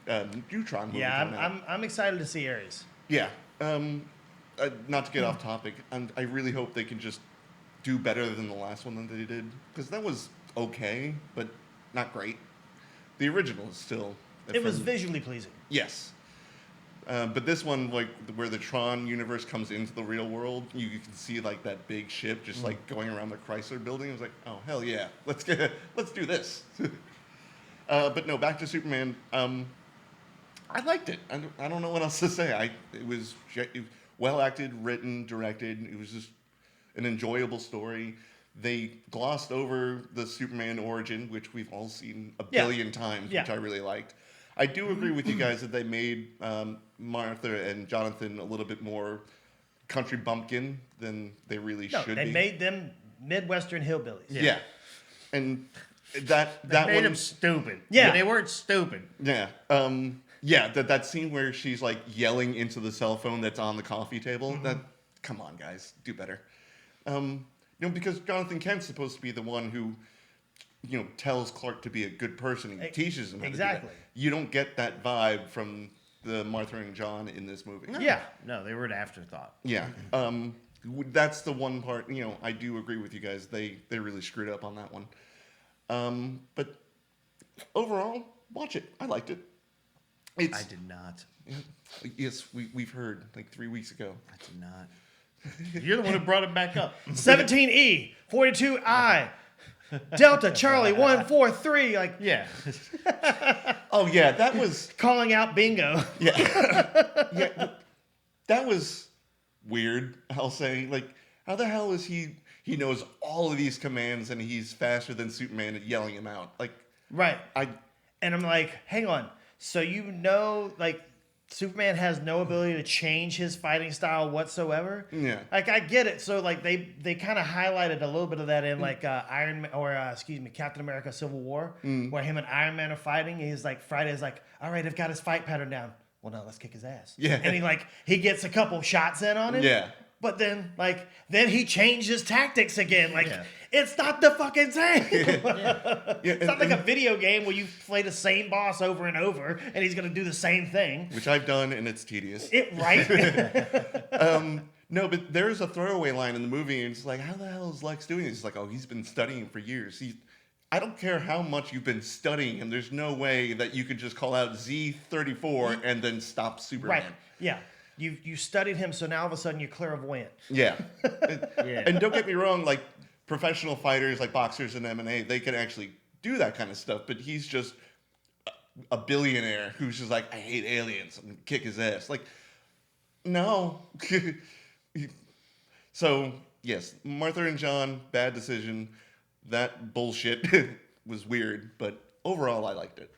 Neutron movie Yeah, coming out. I'm excited to see Ares. Yeah. Not to get off topic, I really hope they can just do better than the last one that they did. Because that was okay, but not great. The original is still... It was visually pleasing. Yes. But this one, like where the Tron universe comes into the real world, you can see like that big ship just like going around the Chrysler building. I was like, oh hell yeah, let's do this. But no, back to Superman. I liked it. I don't know what else to say. It was well acted, written, directed. It was just an enjoyable story. They glossed over the Superman origin, which we've all seen a billion times, which I really liked. I do agree with you guys that they made Martha and Jonathan a little bit more country bumpkin than they really No, should they be. made them Midwestern hillbillies. Yeah. And that They made one, them stupid. Yeah. But they weren't stupid. yeah. That scene where she's like yelling into the cell phone that's on the coffee table. That, come on, guys, do better. Because Jonathan Kent's supposed to be the one who, tells Clark to be a good person. He teaches him how Exactly. to do that. You don't get that vibe from the Martha and John in this movie. Yeah. No, they were an afterthought. Yeah. That's the one part, I do agree with you guys. They really screwed up on that one. But overall, watch it. I liked it. I did not. Yes, we've heard like 3 weeks ago. I did not. You're the one who brought it back up. 17E, 42I, Delta Charlie 143, like Yeah. Oh yeah, that was calling out bingo. yeah. That was weird, I'll say. Like how the hell is he knows all of these commands and he's faster than Superman at yelling him out? Like, Right. I And I'm like, hang on. So like Superman has no ability to change his fighting style whatsoever. Yeah. Like I get it. So like they kind of highlighted a little bit of that in like Captain America: Civil War, where him and Iron Man are fighting. And he's like Friday's like, all right, I've got his fight pattern down. Well, now let's kick his ass. Yeah. And he gets a couple shots in on him. Yeah. But then he changed his tactics again. Like Yeah. it's not the fucking same. yeah, It's not like a video game where you play the same boss over and over and he's going to do the same thing. which I've done and it's tedious. Right? No, but there's a throwaway line in the movie, and it's like, how the hell is Lex doing this? He's like, oh, he's been studying for years. I don't care how much you've been studying him. There's no way that you could just call out Z34 and then stop Superman. Right. Yeah. You studied him, so now all of a sudden you're clairvoyant. Yeah. Yeah. And don't get me wrong, like professional fighters, like boxers and MMA, they can actually do that kind of stuff. But he's just a billionaire who's just like, I hate aliens and kick his ass. Like, no. So yes, Martha and John, bad decision. That bullshit was weird, but overall, I liked it.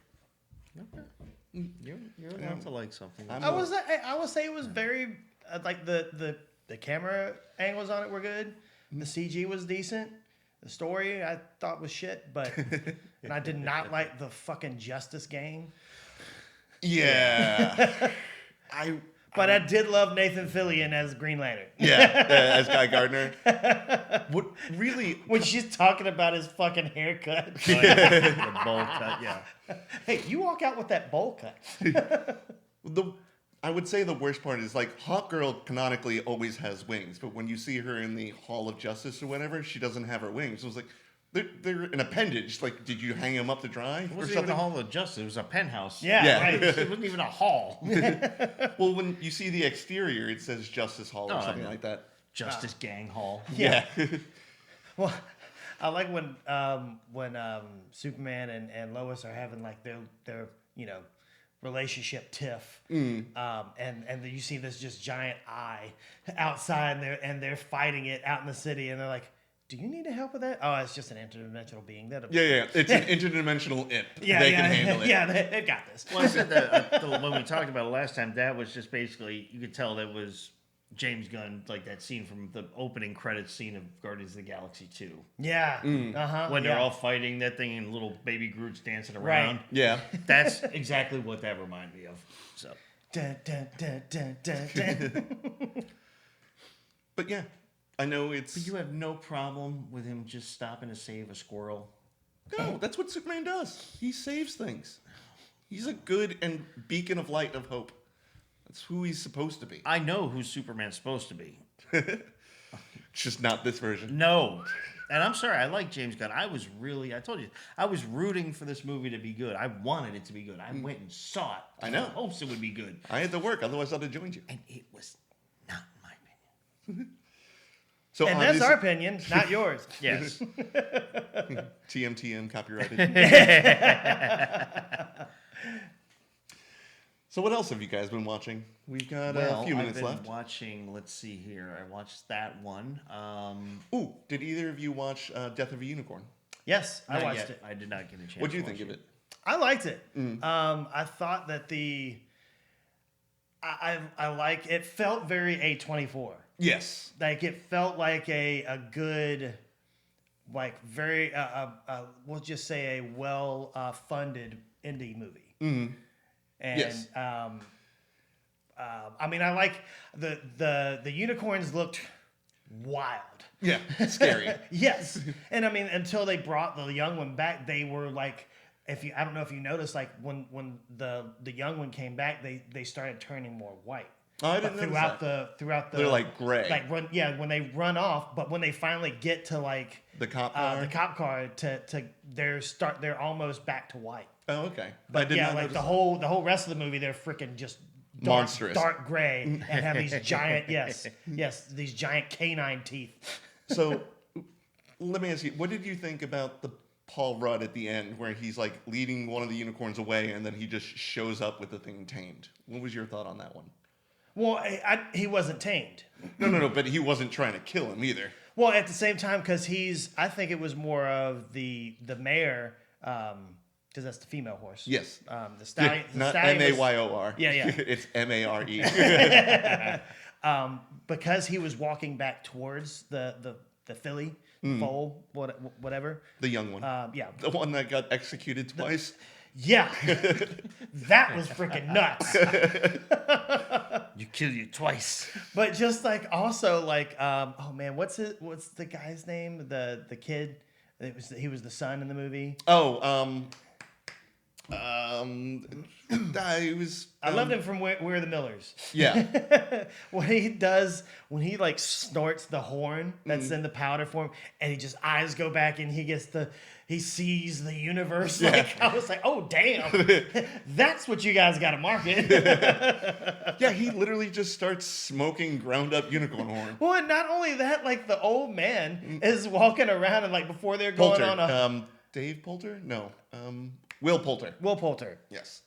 You're allowed to like something. I would say it was very like the camera angles on it were good. The CG was decent. The story I thought was shit, but and I did not like the fucking Justice game. Yeah. But I did love Nathan Fillion as Green Lantern. Yeah, as Guy Gardner. What really? When she's talking about his fucking haircut. The bowl cut, yeah. Hey, you walk out with that bowl cut. I would say the worst part is like Hawkgirl canonically always has wings, but when you see her in the Hall of Justice or whatever, she doesn't have her wings. So it's like they're an appendage. Like, did you hang them up to dry It or wasn't even something? a hall of justice. It was a penthouse. Yeah, Yeah. right. It wasn't even a hall. Well, when you see the exterior, it says Justice Hall or Oh, something yeah. like that. Justice Gang Hall. Yeah. Well, I like when Superman and Lois are having like their relationship tiff, and you see this just giant eye outside, and they're fighting it out in the city, and they're like, "Do you need help with that?" Oh, it's just an interdimensional being. Yeah. It's an interdimensional imp. Yeah, They yeah, can handle it. yeah. They've got this. Well, I said that when we talked about it last time, that was just basically, you could tell that was James Gunn, like that scene from the opening credits scene of Guardians of the Galaxy 2. Yeah. When they're all fighting that thing and little baby Groot's dancing around. Right. Yeah. That's exactly what that reminded me of. So Dun, dun, dun, dun, dun, dun. But yeah, I know it's. But you have no problem with him just stopping to save a squirrel? No, that's what Superman does. He saves things. He's a good and beacon of light of hope. That's who he's supposed to be. I know who Superman's supposed to be. Just not this version. No. And I'm sorry, I like James Gunn. I told you, I was rooting for this movie to be good. I wanted it to be good. I went and saw it. I know. In hopes it would be good. I had to work, otherwise I'd have joined you. And it was not, in my opinion. So And that's our obviously- opinion, not yours. Yes. TMTM copyrighted. So what else have you guys been watching? We've got a few minutes I've been left. watching, let's see here. I watched that one. Ooh, did either of you watch Death of a Unicorn? Yes, I Not watched yet. it. I did not get a chance. What do you to think watch of it? I liked it. I thought that I like it. Felt very A24. Yes. Like it felt like a good, like very we'll just say a well funded indie movie. Mm-hmm. And Yes. I mean, I like the unicorns looked wild. Yeah. Scary. Yes, and I mean, until they brought the young one back, they were like, I don't know if you noticed, like when the young one came back, they started turning more white. Oh, I didn't notice that. Throughout the They're like gray. like when they run off, but when they finally get to like The cop car? the cop car they're almost back to white. Oh, okay. But I did yeah, not like notice the that. whole rest of the movie, they're freaking just Monstrous. dark gray, and have these giant these giant canine teeth. So let me ask you, what did you think about the Paul Rudd at the end where he's like leading one of the unicorns away and then he just shows up with the thing tamed? What was your thought on that one? Well, he wasn't tamed. No, but he wasn't trying to kill him either. Well, at the same time, because I think it was more of the mare, because that's the female horse. Yes. The stallion. Yeah, not stallion was- Mayor. Yeah, yeah. It's Mare. Because he was walking back towards the filly foal, whatever. The young one. Yeah. The one that got executed twice. Yeah. That was freaking nuts. You kill you twice. But just like also like oh man, what's the guy's name? The kid. He was the son in the movie. Oh, he was. I loved him from We're the Millers. Yeah. when he like snorts the horn that's in the powder form, and he just eyes go back and he sees the universe. Yeah. Like I was like, oh damn, that's what you guys got to market. Yeah, he literally just starts smoking ground up unicorn horn. Well, and not only that, like the old man is walking around and like before they're going Poulter. on a Dave Poulter? No. Will Poulter. Will Poulter. Yes.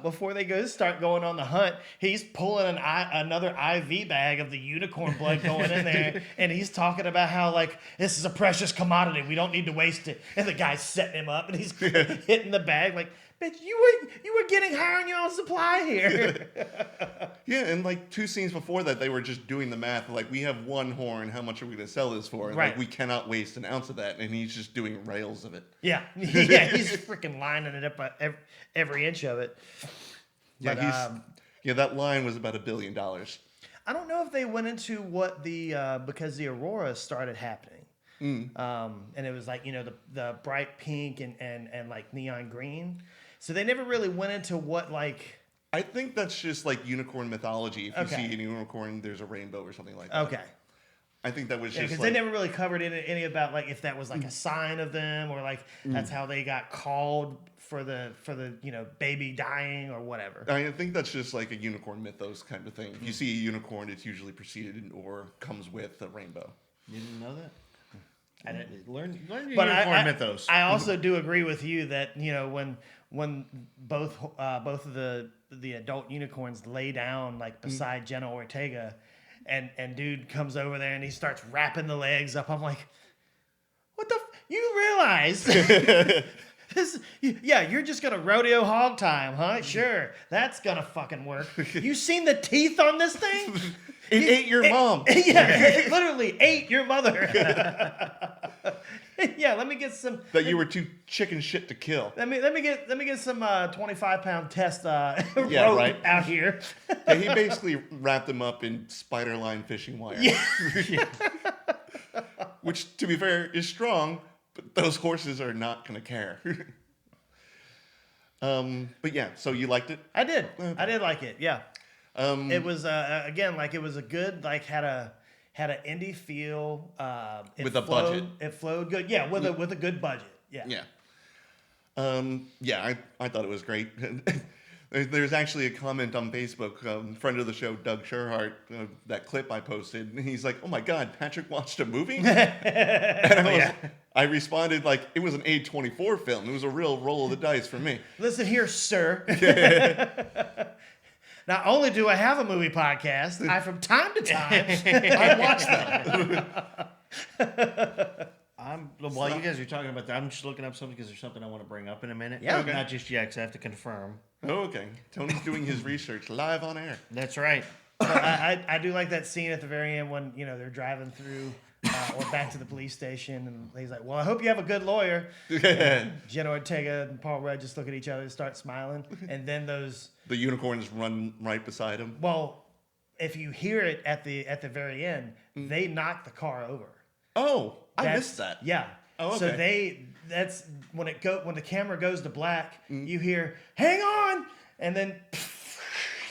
Before they start going on the hunt, he's pulling another IV bag of the unicorn blood going in there, and he's talking about how like this is a precious commodity, we don't need to waste it. And the guy's setting him up, and he's hitting the bag like, "Bitch, you were getting high on your own supply here." Yeah, and like 2 scenes before that, they were just doing the math. Like, we have 1 horn. How much are we going to sell this for? And, Right. Like, we cannot waste an ounce of that. And he's just doing rails of it. Yeah, he's freaking lining it up every inch of it. Yeah, But, that line was about $1 billion. I don't know if they went into what because the aurora started happening. And it was like, the bright pink and like neon green. So they never really went into what like. I think that's just like unicorn mythology. If you Okay. see a unicorn, there's a rainbow or something like that. Okay. I think that was Yeah, just because like, they never really covered any about like if that was like a sign of them or like that's how they got called for the baby dying or whatever. I think that's just like a unicorn mythos kind of thing. If you see a unicorn, it's usually preceded or comes with a rainbow. You didn't know that? I didn't. Learn your But unicorn mythos. I also do agree with you that when both of the adult unicorns lay down like beside Jenna Ortega, and dude comes over there and he starts wrapping the legs up. I'm like, what the? You realize this? Yeah, you're just gonna rodeo hog time, huh? Sure, that's gonna fucking work. You seen the teeth on this thing? It ate your mom. Yeah, it literally ate your mother. Yeah, let me get some. That you were too chicken shit to kill. Let me get some 25-pound test rope right. out here. Yeah, he basically wrapped them up in spider line fishing wire. Yeah. Which, to be fair, is strong, but those horses are not going to care. But yeah, so you liked it? I did like it. Yeah. It was again like it was a good like had an indie feel. With a budget. It flowed good. Yeah, with a good budget. Yeah. Yeah. I thought it was great. There's actually a comment on Facebook, friend of the show, Doug Sherhart, that clip I posted, and he's like, "Oh my God, Patrick watched a movie?" And I responded like, "It was an A24 film. It was a real roll of the dice for me." Listen here, sir. Not only do I have a movie podcast, I from time to time I watch them. While you guys are talking about that, I'm just looking up something because there's something I want to bring up in a minute. Yeah. Okay. Not just yet, because I have to confirm. Oh, okay. Tony's doing his research live on air. That's right. But I do like that scene at the very end when they're driving through or back to the police station, and he's like, "Well, I hope you have a good lawyer." Jenna Ortega and Paul Rudd just look at each other and start smiling, and then The unicorns run right beside him. well, if you hear it at the very end, they knock the car over. Oh, I That's- missed that. Yeah. Oh, So okay. that's when the camera goes to black, you hear "Hang on," and then.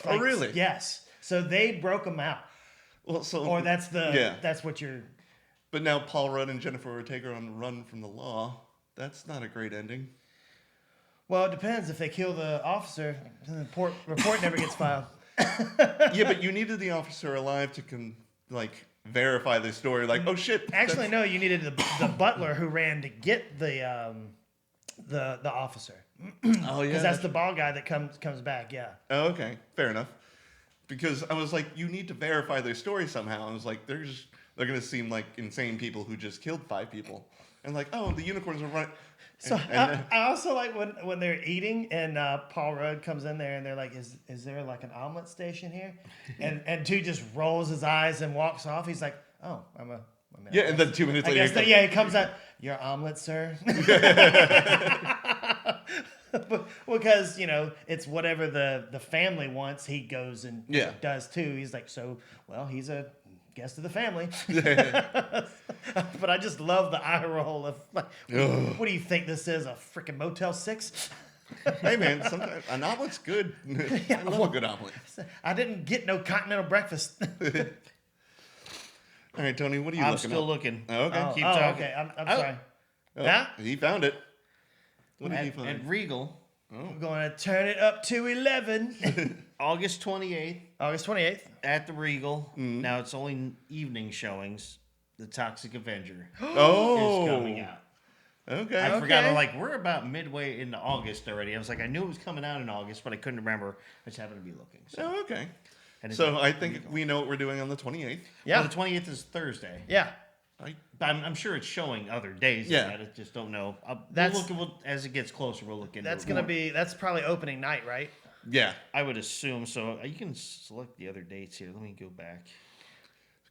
Oh, really? Yes. So they broke them out, Well, so or that's yeah. what you're. But now Paul Rudd and Jennifer Ortega are on the run from the law. That's not a great ending. Well, it depends. If they kill the officer, then the report never gets filed. Yeah, but you needed the officer alive to verify the story. Like, oh shit. Actually, no. You needed the butler who ran to get the officer, Oh yeah. because that's the bald guy that comes back. Yeah. Oh, okay. Fair enough. because I was like, you need to verify their story somehow. I was like, they're gonna seem like insane people who just killed 5 people, and like, oh, the unicorns are running. So And I also like when they're eating and Paul Rudd comes in there and they're like, is there like an omelet station here? And dude just rolls his eyes and walks off. He's like, oh, I'm a yeah, and then 2 minutes I later, guess he yeah, he comes out, your omelet, sir. Because it's whatever the family wants, he goes and Yeah. does too. He's like, so well, he's a guest of the family. But I just love the eye roll of like, what do you think this is, a freaking Motel 6? hey man, sometimes an omelet's good. I love a good omelet. I didn't get no continental breakfast. All right, Tony, what are you I'm looking still up? looking. Oh, okay. Oh, Keep oh, talking. okay. I'm Oh. sorry. Oh, Yeah? he found it. What did he At find? Regal, I'm going to turn it up to 11. August 28th August 28th. at the Regal. Now it's only evening showings. The Toxic Avenger Oh, is coming out. Okay. I forgot. Okay. I'm like, we're about midway into August already. I was like, I knew it was coming out in August, but I couldn't remember. I just happened to be looking. So, Oh, okay. and So I think we know what we're doing on the 28th. Yeah. well, the 28th is Thursday. Yeah. But I'm sure it's showing other days. Yeah. Than that. I just don't know. That's- As it gets closer, we'll look into That's it going to more. be, that's probably opening night, right? Yeah. I would assume so. You can select the other dates here. Let me go back.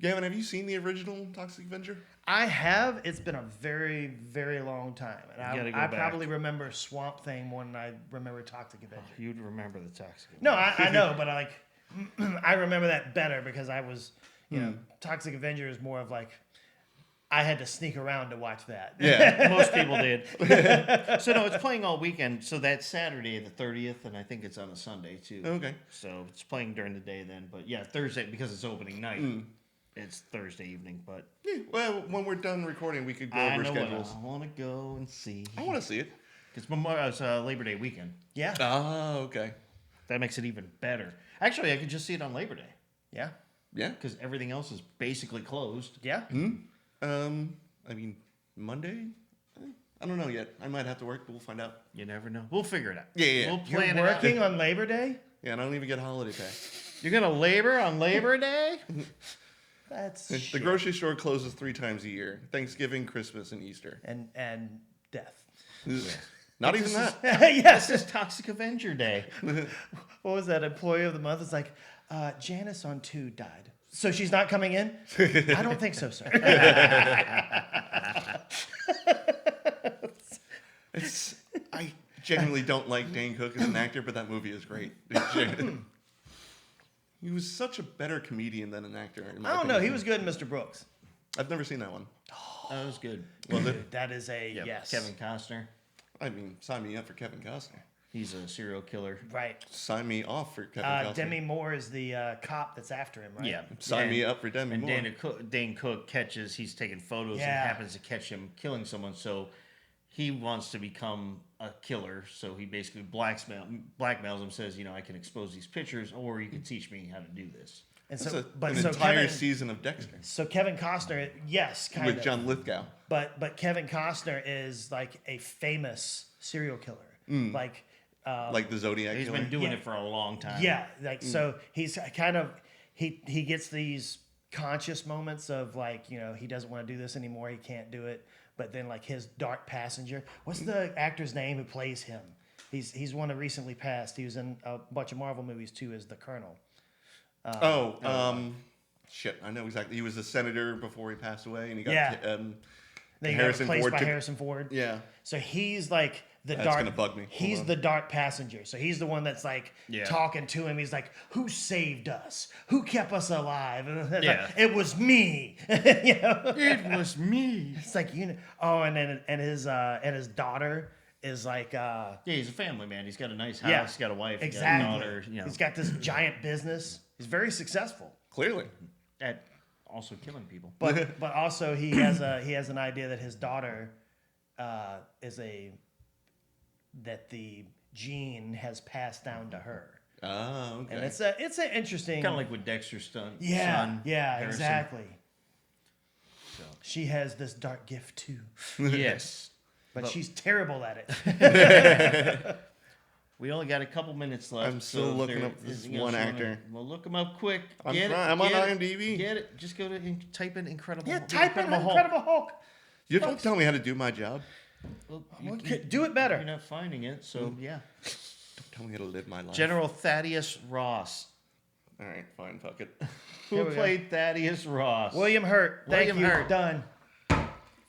Gavin, have you seen the original Toxic Avenger? I have. It's been a very, very long time. And You gotta go I back. probably remember Swamp Thing more than I remember Toxic Avenger. You'd remember the Toxic Avenger. No, I know, but I remember that better because I was, Toxic Avenger is more of like, I had to sneak around to watch that. Yeah. Most people did. So no, it's playing all weekend. So that's Saturday the 30th, and I think it's on a Sunday too. Okay. So it's playing during the day then. But yeah, Thursday because it's opening night. It's Thursday evening. But Yeah, well, when we're done recording, we could go I over know schedules. what I want to go and see. I want to see it. It's Labor Day weekend. Yeah. Oh, okay. That makes it even better. Actually, I could just see it on Labor Day Yeah. Yeah. because everything else is basically closed. Yeah. I mean, Monday? I don't know yet. I might have to work, but we'll find out. You never know. We'll figure it out. Yeah. We'll You're plan it working out. on Labor Day? Yeah, and I don't even get holiday pay. You're gonna labor on Labor Day? That's The shit. grocery store closes 3 times a year: Thanksgiving, Christmas, and Easter. and death. Not even that. Yes. This is Toxic Avenger Day. What was that? Employee of the month? It's like, Janice on 2 died. So she's not coming in? I don't think so, sir. I genuinely don't like Dane Cook as an actor, but that movie is great. He was such a better comedian than an actor. in my I don't know. opinion. He was good in Mr. Brooks. I've never seen that one. That was good. Was it? That is a Yep. yes. Kevin Costner. I mean, sign me up for Kevin Costner. He's a serial killer. Right. Sign me off for Kevin Costner. Demi Moore is the cop that's after him, right? Yeah. Sign me up for Demi And Moore. Dane Cook catches, he's taking photos Yeah. and happens to catch him killing someone. So he wants to become a killer. So he basically blackmails him, says, I can expose these pictures or you can teach me how to do this. And That's so, an so entire Kevin, season of Dexter so Kevin Costner, yes, kind with of. John Lithgow. But Kevin Costner is like a famous serial killer. Like Like the Zodiac He's Killer. been doing Yeah. it for a long time. yeah, like so he's kind of he gets these conscious moments of like, he doesn't want to do this anymore, he can't do it. But then like his dark passenger. What's the actor's name who plays him? He's one that recently passed. He was in a bunch of Marvel movies too as the Colonel. Shit, I know exactly. He was a senator before he passed away, and he got Yeah. Then he got Harrison replaced Ford by took- Harrison Ford. Yeah. So he's like the That's dark. gonna bug me. Hold He's on. the dark passenger. So he's the one that's like Yeah. talking to him. He's like, "Who saved us? Who kept us alive?" And it's like, Yeah. it was me. It was me. It's like Oh, and then and his daughter is like. Yeah, he's a family man. He's got a nice house. Yeah. He's got a wife. Exactly. He's got a daughter. He's got this giant business. He's very successful. Clearly. at also killing people. But also he has an idea that his daughter that the gene has passed down to her, Oh, okay. and it's an interesting Kind of like with Dexter's son. yeah Harrison. exactly. So. She has this dark gift too, Yes. but she's terrible at it. We only got a couple minutes left. I'm still if looking there up this is anything one else you wanna- actor. Well, look him up quick. I'm Get trying. it. I'm on get it, IMDb. Get it. Just go to and type in Incredible. Yeah, the type in Hulk. Incredible Hulk. You don't tell me how to do my job. Well, Do it better. You're not finding it, so yeah. Don't tell me how to live my life. General Thaddeus Ross. All right, fine, fuck it. Who Here we go. played Thaddeus Ross? William Hurt. Thank William you. Hurt. Done.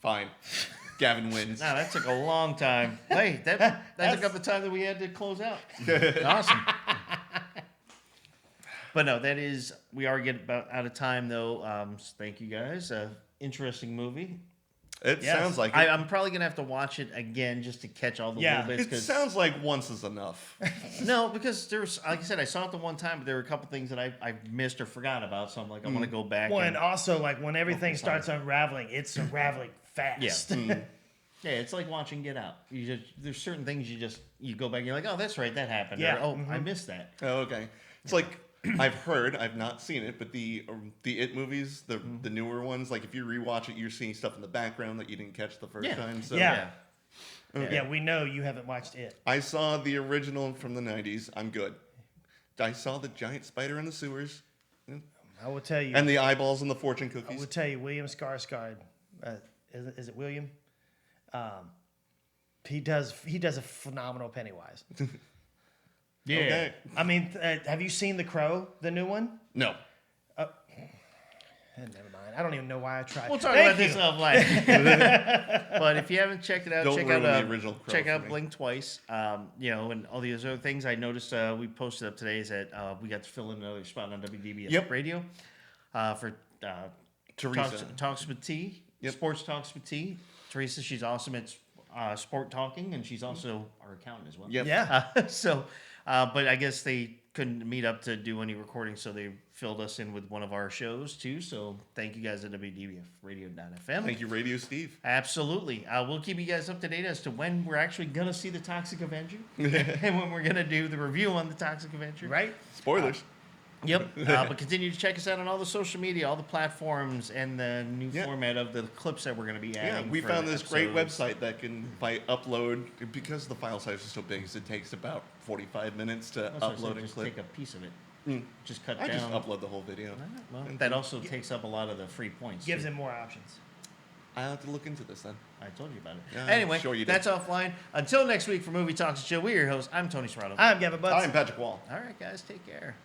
Fine. Gavin wins. No, that took a long time. Hey, that took up the time that we had to close out. Awesome. But no, we are getting about out of time though. So thank you guys. Interesting movie. It Yes. sounds like it. I'm probably gonna have to watch it again just to catch all the Yeah. little bits. It 'Cause- sounds like once is enough. no, because there's like I said, I saw it the one time, but there were a couple things that I missed or forgot about. So I'm like, I'm gonna go back. Well, and, and also like when everything Focus on starts unraveling, it's unraveling fast. yeah, it's like watching Get Out. There's certain things you go back and you're like, oh, that's right, that happened. Yeah. Or, oh, I missed that. Oh, okay. It's like I've heard, I've not seen it, but the It movies, the newer ones, like if you rewatch it, you're seeing stuff in the background that you didn't catch the first Yeah. time. So Yeah. Yeah, we know you haven't watched it. I saw the original from the 90s. I'm good. I saw the giant spider in the sewers I will tell you. and the eyeballs and the fortune I will cookies. tell you, William Skarsgård. Is it William? He does a phenomenal Pennywise. Yeah. Okay. I mean, have you seen The Crow, the new one? No. Never mind. I don't even know why I tried. We'll talk Thank about this you. offline. But if you haven't checked it out, Don't check ruin out the original Crow check for out me. Blink Twice. And all these other things I noticed we posted up today is that we got to fill in another spot on WDBS Yep. Radio for Teresa. Talks with T. Yep. Sports Talks with T. Teresa, she's awesome at sport talking, and she's also our accountant as well. Yep. Yeah. But I guess they couldn't meet up to do any recording, so they filled us in with one of our shows too. So thank you guys at WDBFradio.fm. Thank you, Radio Steve. Absolutely. We'll keep you guys up to date as to when we're actually going to see the Toxic Avenger and when we're going to do the review on the Toxic Avenger. Right? Spoilers. Yep. But continue to check us out on all the social media, all the platforms, and the new Yeah. format of the clips that we're going to be Yeah, adding. we for found this great episodes. website that can, by upload, because the file size is so big, it takes about 45 minutes to That's what I said, upload and just clip. take a piece of it. Just cut I down. just upload the whole video. Well, that also takes up a lot of the free points. Gives too. him more options. I'll have to look into this then. I told you about it. Yeah, anyway, sure you did. that's offline. Until next week for Movie Talks and Show, we're your hosts. I'm Tony Serrato. I'm Gavin Butts. I'm Patrick Wall. All right, guys, take care.